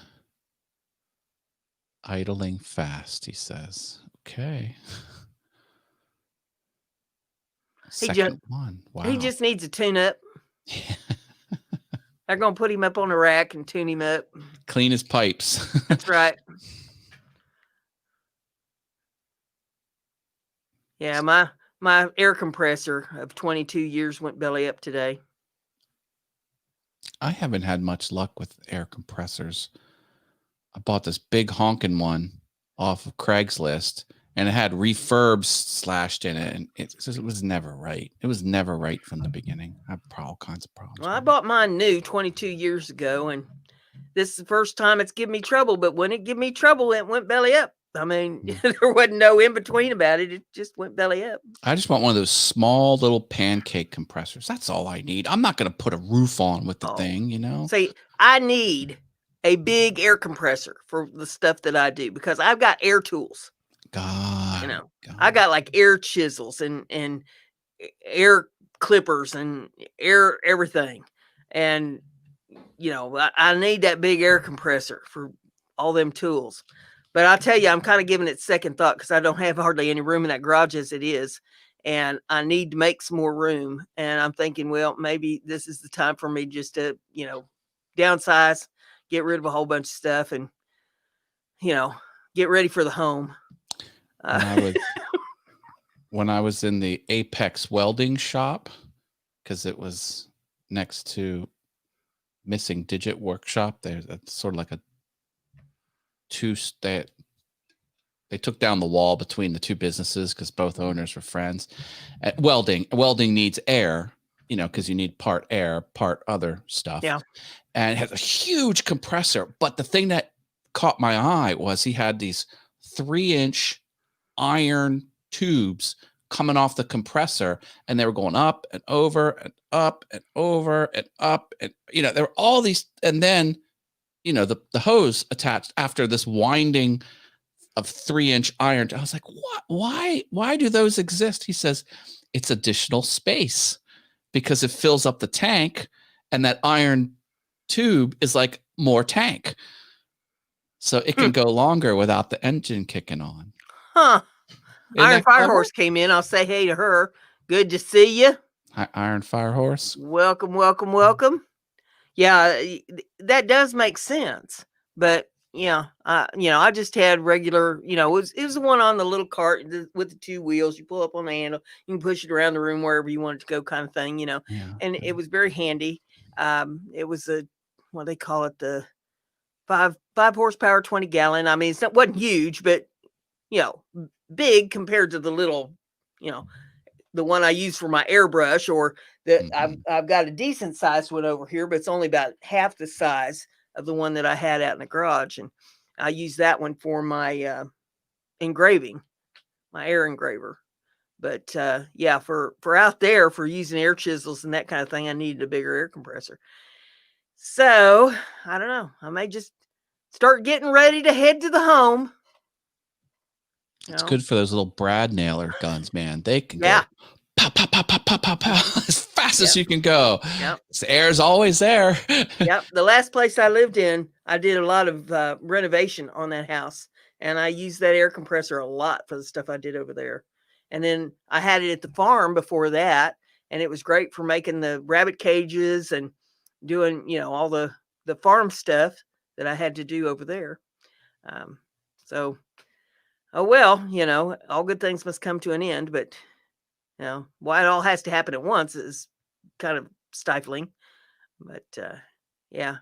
Idling fast, he says. Okay. Second one. Wow. He just needs a tune-up. They're going to put him up on a rack and tune him up. Clean his pipes. That's right. Yeah, my air compressor of 22 years went belly up today. I haven't had much luck with air compressors. I bought this big honking one off of Craigslist, and it had refurbs slashed in it, and it was never right. It was never right from the beginning. I have all kinds of problems. Well, I bought mine new 22 years ago, and this is the first time it's given me trouble. But when it gave me trouble, it went belly up. I mean, there wasn't no in between about it. It just went belly up. I just want one of those small little pancake compressors. That's all I need. I'm not going to put a roof on with the thing, you know? See, I need a big air compressor for the stuff that I do because I've got air tools. God. I got like air chisels and air clippers and air everything. And, I need that big air compressor for all them tools. But I'll tell you, I'm kind of giving it second thought because I don't have hardly any room in that garage as it is. And I need to make some more room. And I'm thinking, well, maybe this is the time for me just to, downsize, get rid of a whole bunch of stuff and, get ready for the home. when I was in the Apex welding shop, because it was next to Missing Digit Workshop. There's sort of like a they took down the wall between the two businesses because both owners were friends. Welding needs air, because you need part air, part other stuff. Yeah. And it has a huge compressor. But the thing that caught my eye was he had these 3-inch iron tubes coming off the compressor, and they were going up and over and up and over and up. And, there were all these, and then, the hose attached after this winding of 3-inch iron. I was like, what? Why do those exist? He says, it's additional space because it fills up the tank, and that iron tube is like more tank. So it can go longer without the engine kicking on. Huh. Iron Fire Horse came in. I'll say hey to her. Good to see you. Hi, Iron Fire Horse. Welcome, welcome, welcome. Yeah, that does make sense. But yeah, I just had regular, it was the one on the little cart with the 2 wheels. You pull up on the handle, you can push it around the room wherever you want it to go, kind of thing, Yeah. And it was very handy. It was what they call it, the 5 horsepower, 20 gallon. I mean, wasn't huge, but big compared to the little, the one I use for my airbrush, or that I've got a decent sized one over here, but it's only about half the size of the one that I had out in the garage. And I use that one for my engraving, my air engraver. But yeah, for out there, for using air chisels and that kind of thing, I needed a bigger air compressor. So I don't know. I may just start getting ready to head to the home. It's good for those little brad nailer guns, man. They can go pow, pow, pow, pow, pow, pow, pow, as fast as you can go. Yep. The air's always there. Yep. The last place I lived in, I did a lot of renovation on that house, and I used that air compressor a lot for the stuff I did over there. And then I had it at the farm before that, and it was great for making the rabbit cages and doing, all the farm stuff that I had to do over there. So, oh, well, all good things must come to an end, but, why it all has to happen at once is kind of stifling. But, yeah.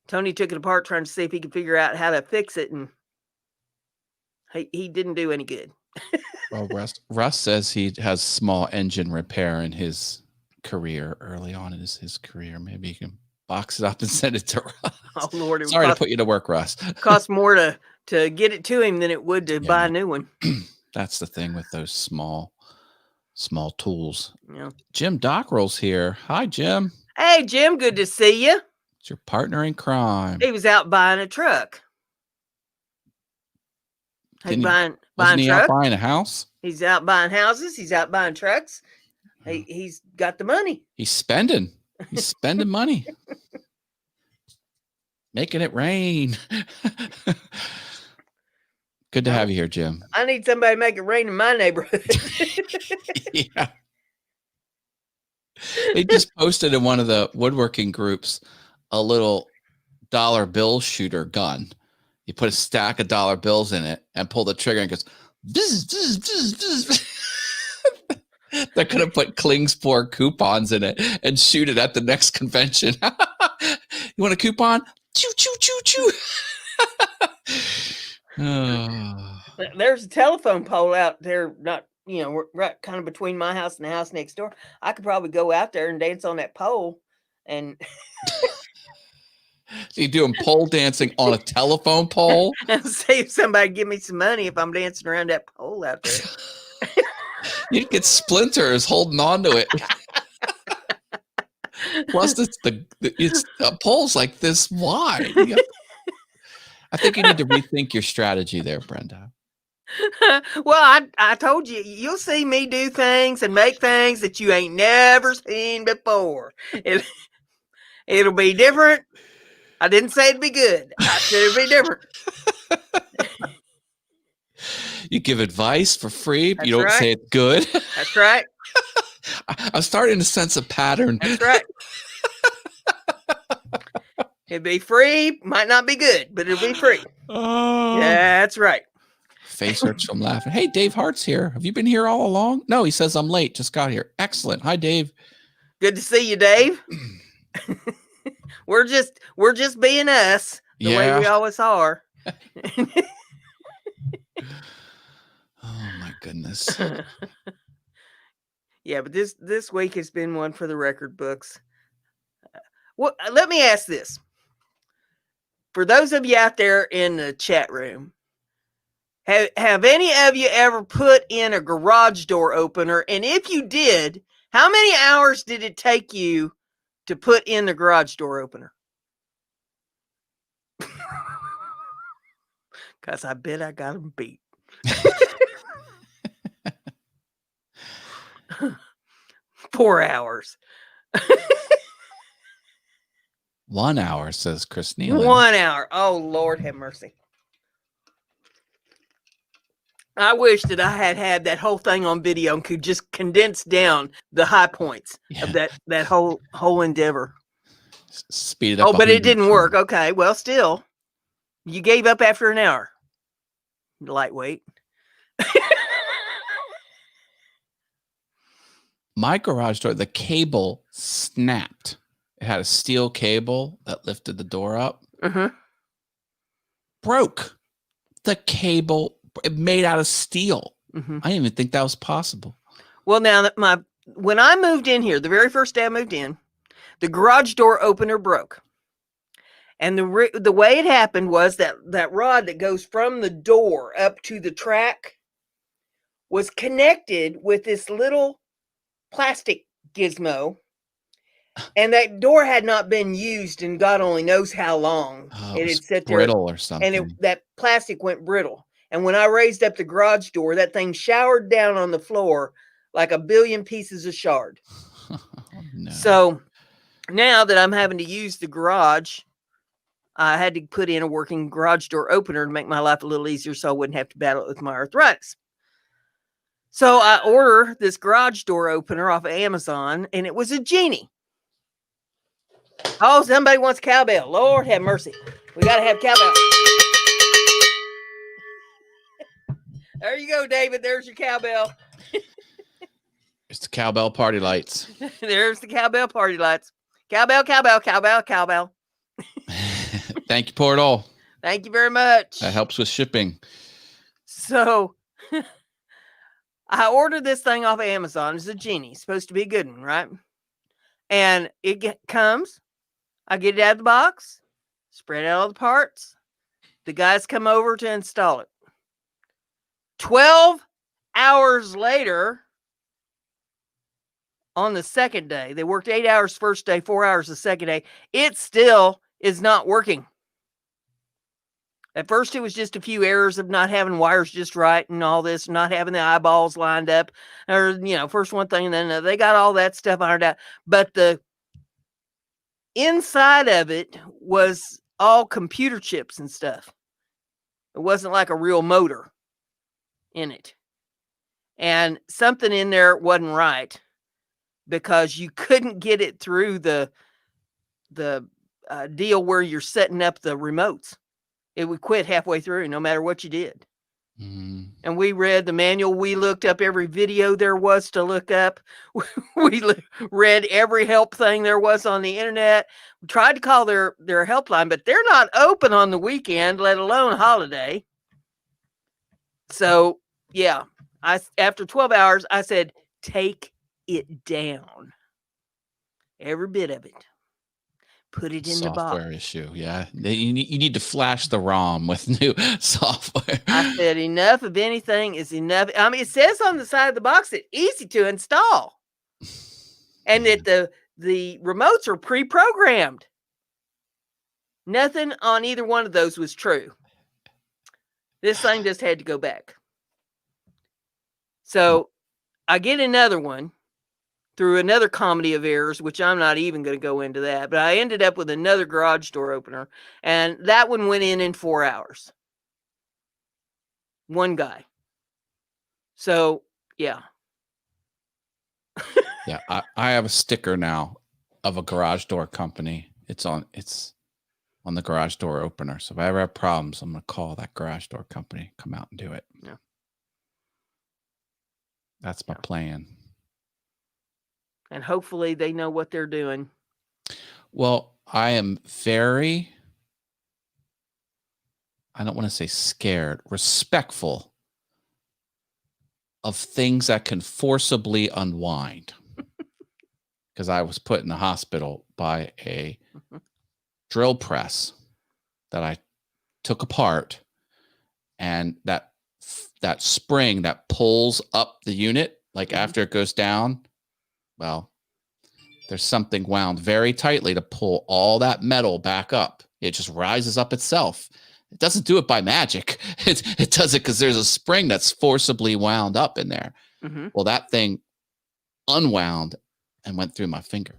Tony took it apart trying to see if he could figure out how to fix it, and he didn't do any good. Well, Russ says he has small engine repair in his career, early on in his career. Maybe you can box it up and send it to Russ. Oh, Lord. Sorry to put you to work, Russ. Cost more to get it to him than it would to buy a new one. That's the thing with those small tools. Yeah. Jim Dockrell's here. Hi, Jim. Hey, Jim. Good to see you. It's your partner in crime. He was out buying a truck. Wasn't he out buying a house? He's out buying houses. He's out buying trucks. He's got the money. He's spending money. Making it rain. Good to have you here, Jim. I need somebody to make it rain in my neighborhood. Yeah. They just posted in one of the woodworking groups a little dollar bill shooter gun. You put a stack of dollar bills in it and pull the trigger and it goes bzz, bzz, bzz, bzz. They're going to put Klingspor coupons in it and shoot it at the next convention. You want a coupon? Choo, choo, choo, choo. Oh. There's a telephone pole out there, not, right kind of between my house and the house next door. I could probably go out there and dance on that pole and... So you're doing pole dancing on a telephone pole? And see if somebody give me some money if I'm dancing around that pole out there. You'd get splinters holding on to it. Plus, it's a pole's like this wide. I think you need to rethink your strategy there, Brenda. Well, I told you, you'll see me do things and make things that you ain't never seen before. It'll be different. I didn't say it'd be good. I said it'd be different. You give advice for free, but you don't right. say it's good. That's right. I'm starting to sense a pattern. That's right. It'd be free. Might not be good, but it'll be free. Oh. That's right. face hurts from laughing. Hey, Dave Hart's here. Have you been here all along? No, he says I'm late. Just got here. Excellent. Hi, Dave. Good to see you, Dave. We're just being us the way we always are. Oh my goodness. Yeah, but this week has been one for the record books. Well, let me ask this. For those of you out there in the chat room, have any of you ever put in a garage door opener? And if you did, how many hours did it take you to put in the garage door opener? Because I bet I got them beat. 4 hours. 1 hour, says Chris Nealon. 1 hour. Oh, Lord have mercy. I wish that I had that whole thing on video and could just condense down the high points of that whole endeavor. Speed it up. Oh, but it didn't work. Okay, well, still, you gave up after an hour. Lightweight. My garage door, the cable snapped. It had a steel cable that lifted the door up. Broke. The cable, it made out of steel. I didn't even think that was possible. Well, now that when I moved in here, the very first day I moved in, the garage door opener broke. And the way it happened was that rod that goes from the door up to the track was connected with this little plastic gizmo. And that door had not been used in God only knows how long. It had sat there, brittle or something. And that plastic went brittle. And when I raised up the garage door, that thing showered down on the floor like a billion pieces of shard. No. So now that I'm having to use the garage, I had to put in a working garage door opener to make my life a little easier so I wouldn't have to battle it with my arthritis. So I order this garage door opener off of Amazon, and it was a genie. Oh, somebody wants cowbell. Lord have mercy. We got to have cowbell. There you go, David. There's your cowbell. It's the cowbell party lights. There's the cowbell party lights. Cowbell, cowbell, cowbell, cowbell. Thank you, Portal. Thank you very much. That helps with shipping. So I ordered this thing off of Amazon. It's a genie. It's supposed to be a good one, right? And it comes. I get it out of the box, spread out all the parts. The guys come over to install it. 12 hours later, on the second day, they worked 8 hours first day, 4 hours the second day. It still is not working. At first, it was just a few errors of not having wires just right and all this, not having the eyeballs lined up. Or, first one thing, and then they got all that stuff ironed out. But the inside of it was all computer chips and stuff. It wasn't like a real motor in it. And something in there wasn't right because you couldn't get it through the deal where you're setting up the remotes. It would quit halfway through no matter what you did. And we read the manual. We looked up every video there was to look up. We read every help thing there was on the internet. We tried to call their helpline, but they're not open on the weekend, let alone holiday. So, yeah, after 12 hours, I said, take it down. Every bit of it. Put it in the box. Software issue, yeah. You need to flash the ROM with new software. I said enough of anything is enough. I mean, it says on the side of the box it's easy to install, and that the remotes are pre-programmed. Nothing on either one of those was true. This thing just had to go back. So I get another one through another comedy of errors, which I'm not even going to go into that. But I ended up with another garage door opener, and that one went in 4 hours. One guy. So, yeah. Yeah, I have a sticker now of a garage door company. It's on the garage door opener. So if I ever have problems, I'm going to call that garage door company, come out and do it. Yeah. That's my plan. And hopefully they know what they're doing. Well, I am very, I don't want to say scared, respectful of things that can forcibly unwind. Because I was put in the hospital by a drill press that I took apart, and that spring that pulls up the unit, like after it goes down, well, there's something wound very tightly to pull all that metal back up. It just rises up itself. It doesn't do it by magic. It does it because there's a spring that's forcibly wound up in there. Mm-hmm. Well, that thing unwound and went through my finger.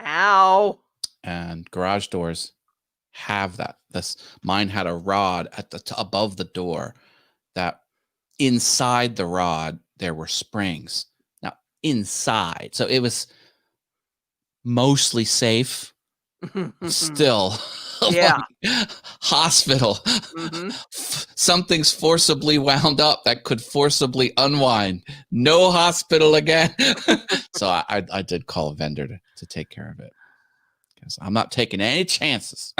Ow. And garage doors have that. Mine had a rod at the above the door that inside the rod there were springs. Now inside, so it was mostly safe. Still, yeah. Like, hospital. Mm-hmm. Something's forcibly wound up that could forcibly unwind. No hospital again. So I did call a vendor to take care of it, because I'm not taking any chances.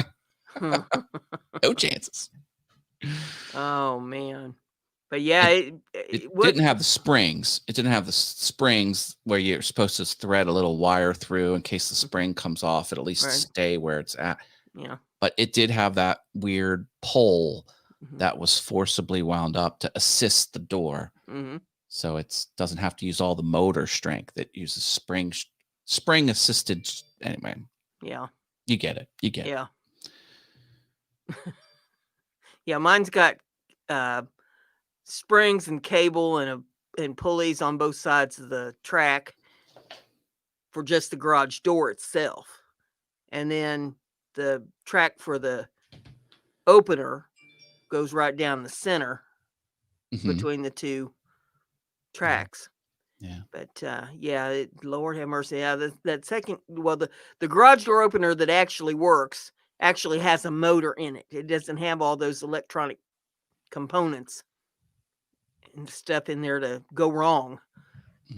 No chances. Oh man. But yeah, it didn't have the springs. It didn't have the springs where you're supposed to thread a little wire through in case the spring comes off. It at least stay where it's at. Yeah. But it did have that weird pole that was forcibly wound up to assist the door. Mm-hmm. So it doesn't have to use all the motor strength. It uses spring assisted. Anyway. Yeah. You get it. You get it. Yeah. Yeah, mine's got springs and cable and pulleys on both sides of the track for just the garage door itself. And then the track for the opener goes right down the center between the two tracks. Yeah. But yeah, Lord have mercy. Yeah, that second, well, the garage door opener that actually works actually has a motor in it. It doesn't have all those electronic components and stuff in there to go wrong.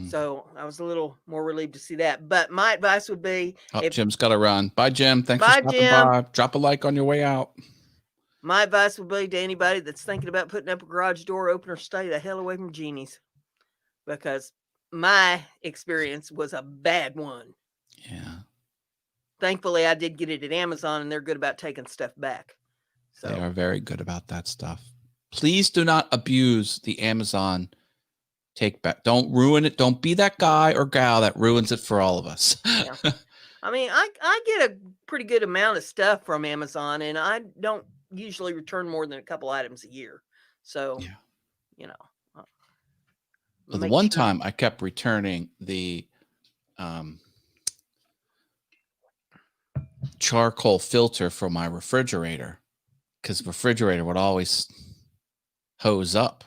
So I was a little more relieved to see that. But my advice would be, Jim's got to run. Bye, Jim. Thanks for stopping by. Drop a like on your way out. My advice would be to anybody that's thinking about putting up a garage door opener, stay the hell away from genies, because my experience was a bad one. Yeah. Thankfully, I did get it at Amazon, and they're good about taking stuff back. So they are very good about that stuff. Please do not abuse the Amazon take back. Don't ruin it. Don't be that guy or gal that ruins it for all of us. Yeah. I mean, I get a pretty good amount of stuff from Amazon, and I don't usually return more than a couple items a year. So, yeah. You know. The one time I kept returning the charcoal filter for my refrigerator, because the refrigerator would always hose up.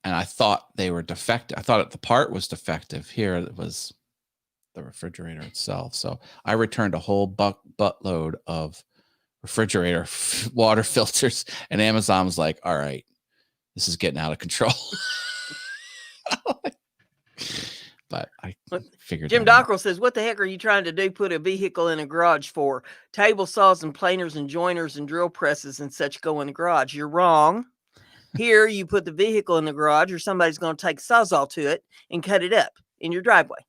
And I thought they were defective. I thought the part was defective. Here it was the refrigerator itself. So I returned a whole buttload of refrigerator water filters, and Amazon was like, all right, this is getting out of control. But I figured Jim Dockrell says, what the heck are you trying to do? Put a vehicle in a garage for? Table saws and planers and joiners and drill presses and such go in the garage. You're wrong. Here, you put the vehicle in the garage, or somebody's going to take a sawzall to it and cut it up in your driveway.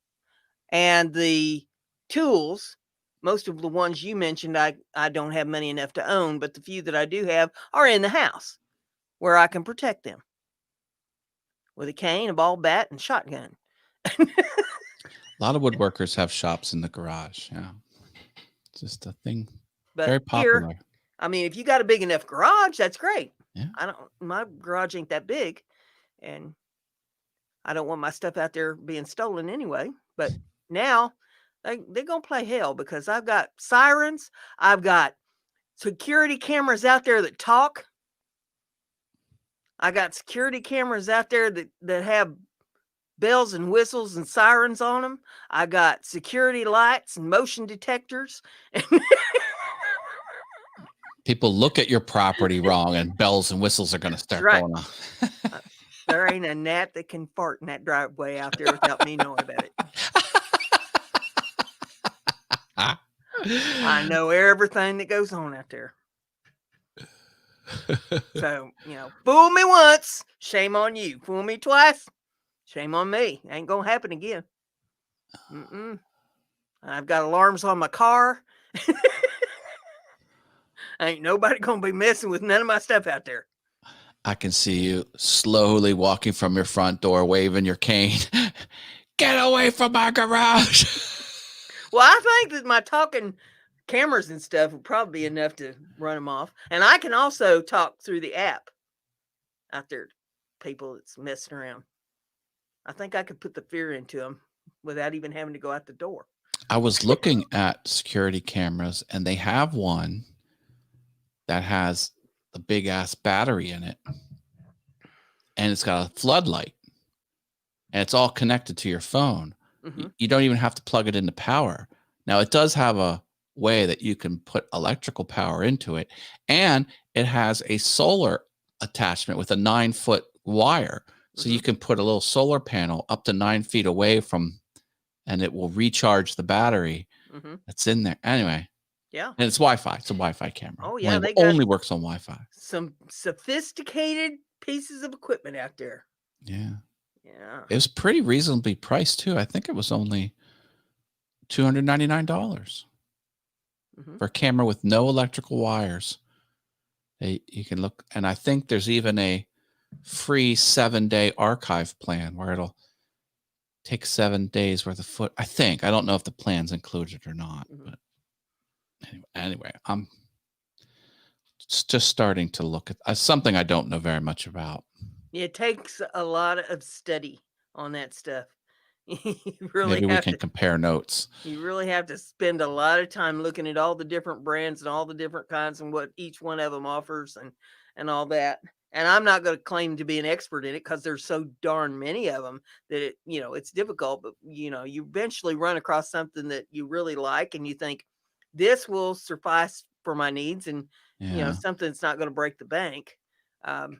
And the tools, most of the ones you mentioned, I don't have money enough to own, but the few that I do have are in the house where I can protect them with a cane, a ball, bat, and shotgun. A lot of woodworkers have shops in the garage. Yeah. It's just a thing. But very popular. Here, I mean, if you got a big enough garage, that's great. Yeah. My garage ain't that big, and I don't want my stuff out there being stolen anyway. But now they're going to play hell, because I've got sirens. I've got security cameras out there that talk. I got security cameras out there that have bells and whistles and sirens on them. I got security lights and motion detectors. People look at your property wrong, and bells and whistles are going to start right. going off. There ain't a gnat that can fart in that driveway out there without me knowing about it. I know everything that goes on out there. So, fool me once, shame on you. Fool me twice, shame on me. Ain't gonna happen again. I've got alarms on my car. Ain't nobody gonna be messing with none of my stuff out there. I can see you slowly walking from your front door, waving your cane. Get away from my garage. Well, I think that my talking cameras and stuff would probably be enough to run them off. And I can also talk through the app out there to people that's messing around. I think I could put the fear into them without even having to go out the door. I was looking at security cameras, and they have one that has the big ass battery in it, and it's got a floodlight, and it's all connected to your phone. You don't even have to plug it into power. Now, it does have a way that you can put electrical power into it, and it has a solar attachment with a 9-foot wire. So you can put a little solar panel up to 9 feet away from, and it will recharge the battery that's in there. Anyway. Yeah. And it's Wi-Fi. It's a Wi-Fi camera. Oh, yeah. They only works on Wi-Fi. Some sophisticated pieces of equipment out there. Yeah. Yeah. It was pretty reasonably priced, too. I think it was only $299 for a camera with no electrical wires. You can look, and I think there's even a free 7-day archive plan where it'll take 7 days worth of foot. I think. I don't know if the plan's included or not, but anyway, I'm just starting to look at something I don't know very much about. It takes a lot of study on that stuff. Maybe we can compare notes. You really have to spend a lot of time looking at all the different brands and all the different kinds and what each one of them offers and all that. And I'm not going to claim to be an expert in it because there's so darn many of them that it's difficult. But you eventually run across something that you really like and you think this will suffice for my needs, and something that's not going to break the bank. And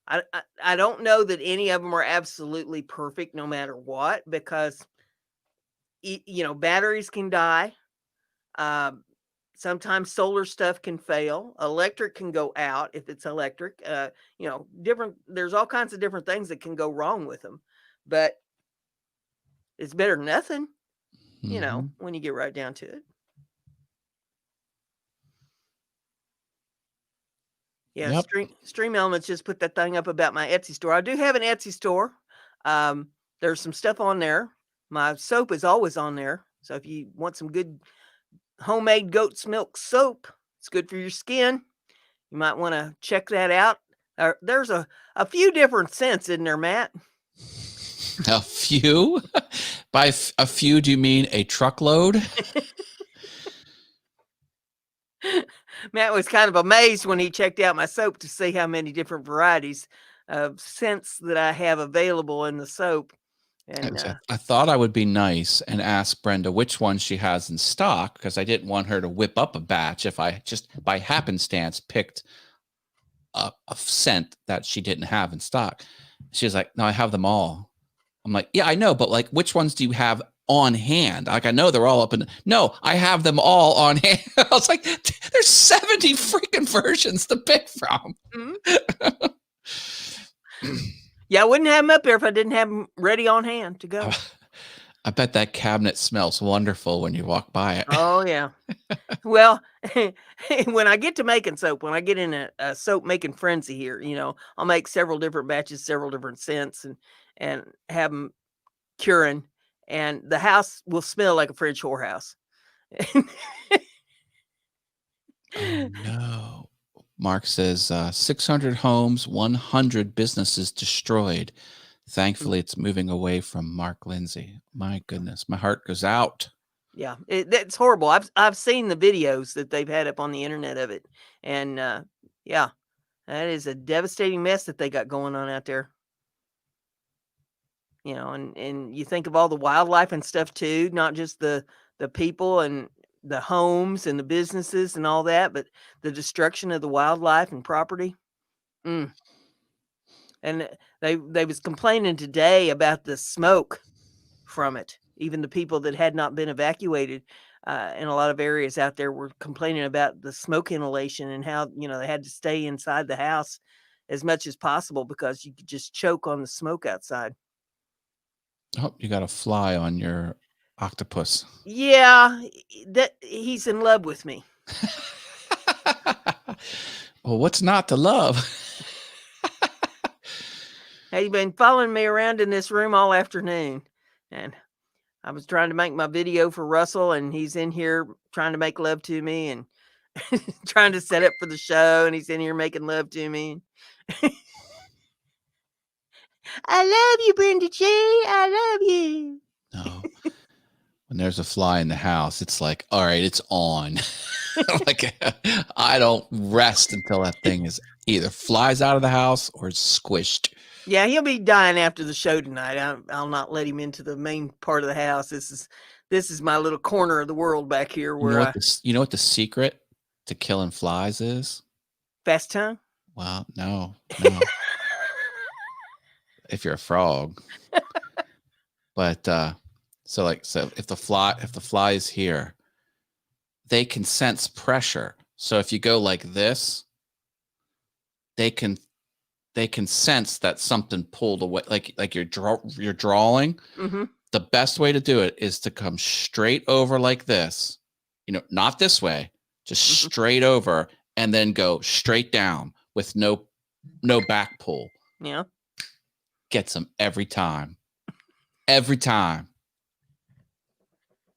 I don't know that any of them are absolutely perfect no matter what, because batteries can die. Sometimes solar stuff can fail. Electric can go out if it's electric. There's all kinds of different things that can go wrong with them, but it's better than nothing, when you get right down to it. Yeah, Yep. Stream Elements just put that thing up about my Etsy store. I do have an Etsy store. There's some stuff on there. My soap is always on there. So if you want some good homemade goat's milk soap, it's good for your skin. You might want to check that out. There's a few different scents in there, Matt. A few? By a few, do you mean a truckload? Matt was kind of amazed when he checked out my soap to see how many different varieties of scents that I have available in the soap. And I thought I would be nice and ask Brenda which one she has in stock, because I didn't want her to whip up a batch if I just by happenstance picked a scent that she didn't have in stock. She was like, no, I have them all. I'm like, yeah, I know, but like, which ones do you have on hand? Like, I know they're all up in. No, I have them all on hand. I was like, there's 70 freaking versions to pick from. Yeah, I wouldn't have them up there if I didn't have them ready on hand to go. I bet that cabinet smells wonderful when you walk by it. Oh, yeah. Well, when I get to making soap, when I get in a soap making frenzy here, I'll make several different batches, several different scents, and have them curing, and the house will smell like a French whorehouse. Oh, no. Mark says 600 homes, 100 businesses destroyed. Thankfully, it's moving away from Mark Lindsay. My goodness, my heart goes out. Yeah, that's horrible. I've seen the videos that they've had up on the internet of it, and yeah, that is a devastating mess that they got going on out there. And you think of all the wildlife and stuff too, not just the people, and the homes and the businesses and all that, but the destruction of the wildlife and property. Mm. And they was complaining today about the smoke from it. Even the people that had not been evacuated in a lot of areas out there were complaining about the smoke inhalation and how they had to stay inside the house as much as possible because you could just choke on the smoke outside. Oh, you got a fly on your octopus. Yeah, that he's in love with me. Well, what's not to love? He's been following me around in this room all afternoon, and I was trying to make my video for Russell, and he's in here trying to make love to me and trying to set up for the show, and he's in here making love to me. I love you, BrendaG. I love you. No. When there's a fly in the house, it's like, all right, it's on. Like, I don't rest until that thing is either flies out of the house or squished. Yeah, he'll be dying after the show tonight. I'll not let him into the main part of the house. This is my little corner of the world back here where you know what the secret to killing flies is? fast tongue. Well, no. If you're a frog. But so if the fly is here, they can sense pressure. So if you go like this, they can sense that something pulled away, like you're drawing. Mm-hmm. The best way to do it is to come straight over like this, not this way, just straight over, and then go straight down with no back pull. Yeah. Gets them every time. Every time.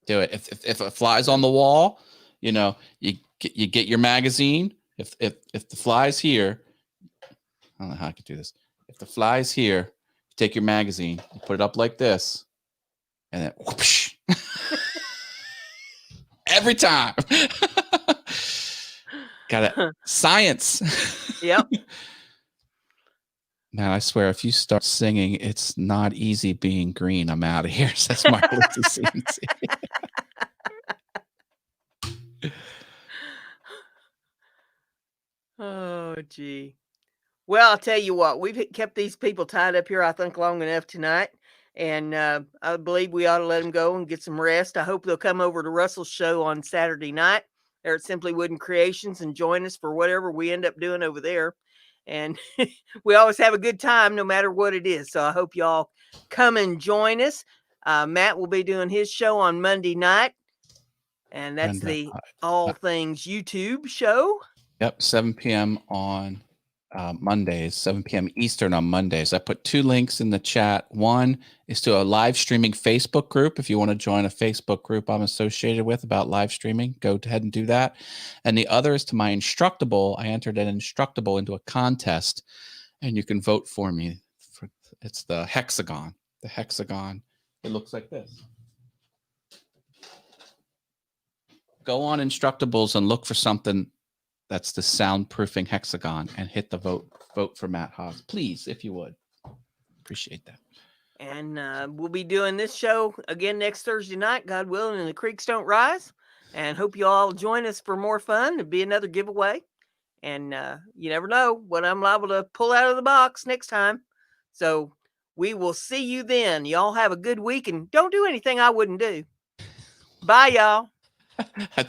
Do it. If it flies on the wall, you get your magazine. If the fly's here, I don't know how I could do this. If the fly's here, you take your magazine, you put it up like this, and then whoosh. Every time. Got it. Science. Yep. Man, I swear, if you start singing, it's not easy being green. I'm out of here. Says Mark Oh, gee. Well, I'll tell you what, we've kept these people tied up here, I think, long enough tonight. And I believe we ought to let them go and get some rest. I hope they'll come over to Russell's show on Saturday night there at Simply Wooden Creations and join us for whatever we end up doing over there. And we always have a good time no matter what it is. So I hope y'all come and join us. Matt will be doing his show on Monday night. And that's the All Things YouTube show. Yep, 7 p.m. on Mondays, 7 p.m. Eastern on Mondays. I put 2 links in the chat. One is to a live streaming Facebook group. If you want to join a Facebook group I'm associated with about live streaming, go ahead and do that. And the other is to my Instructable. I entered an Instructable into a contest, and you can vote for me. It's the hexagon. The hexagon. It looks like this. Go on Instructables and look for something that's the soundproofing hexagon and hit the vote for Matt Haas, please, if you would. Appreciate that. And we'll be doing this show again next Thursday night, God willing, and the creeks don't rise. And hope you all join us for more fun. It'll be another giveaway. And you never know what I'm liable to pull out of the box next time. So we will see you then. Y'all have a good week and don't do anything I wouldn't do. Bye, y'all. That doesn't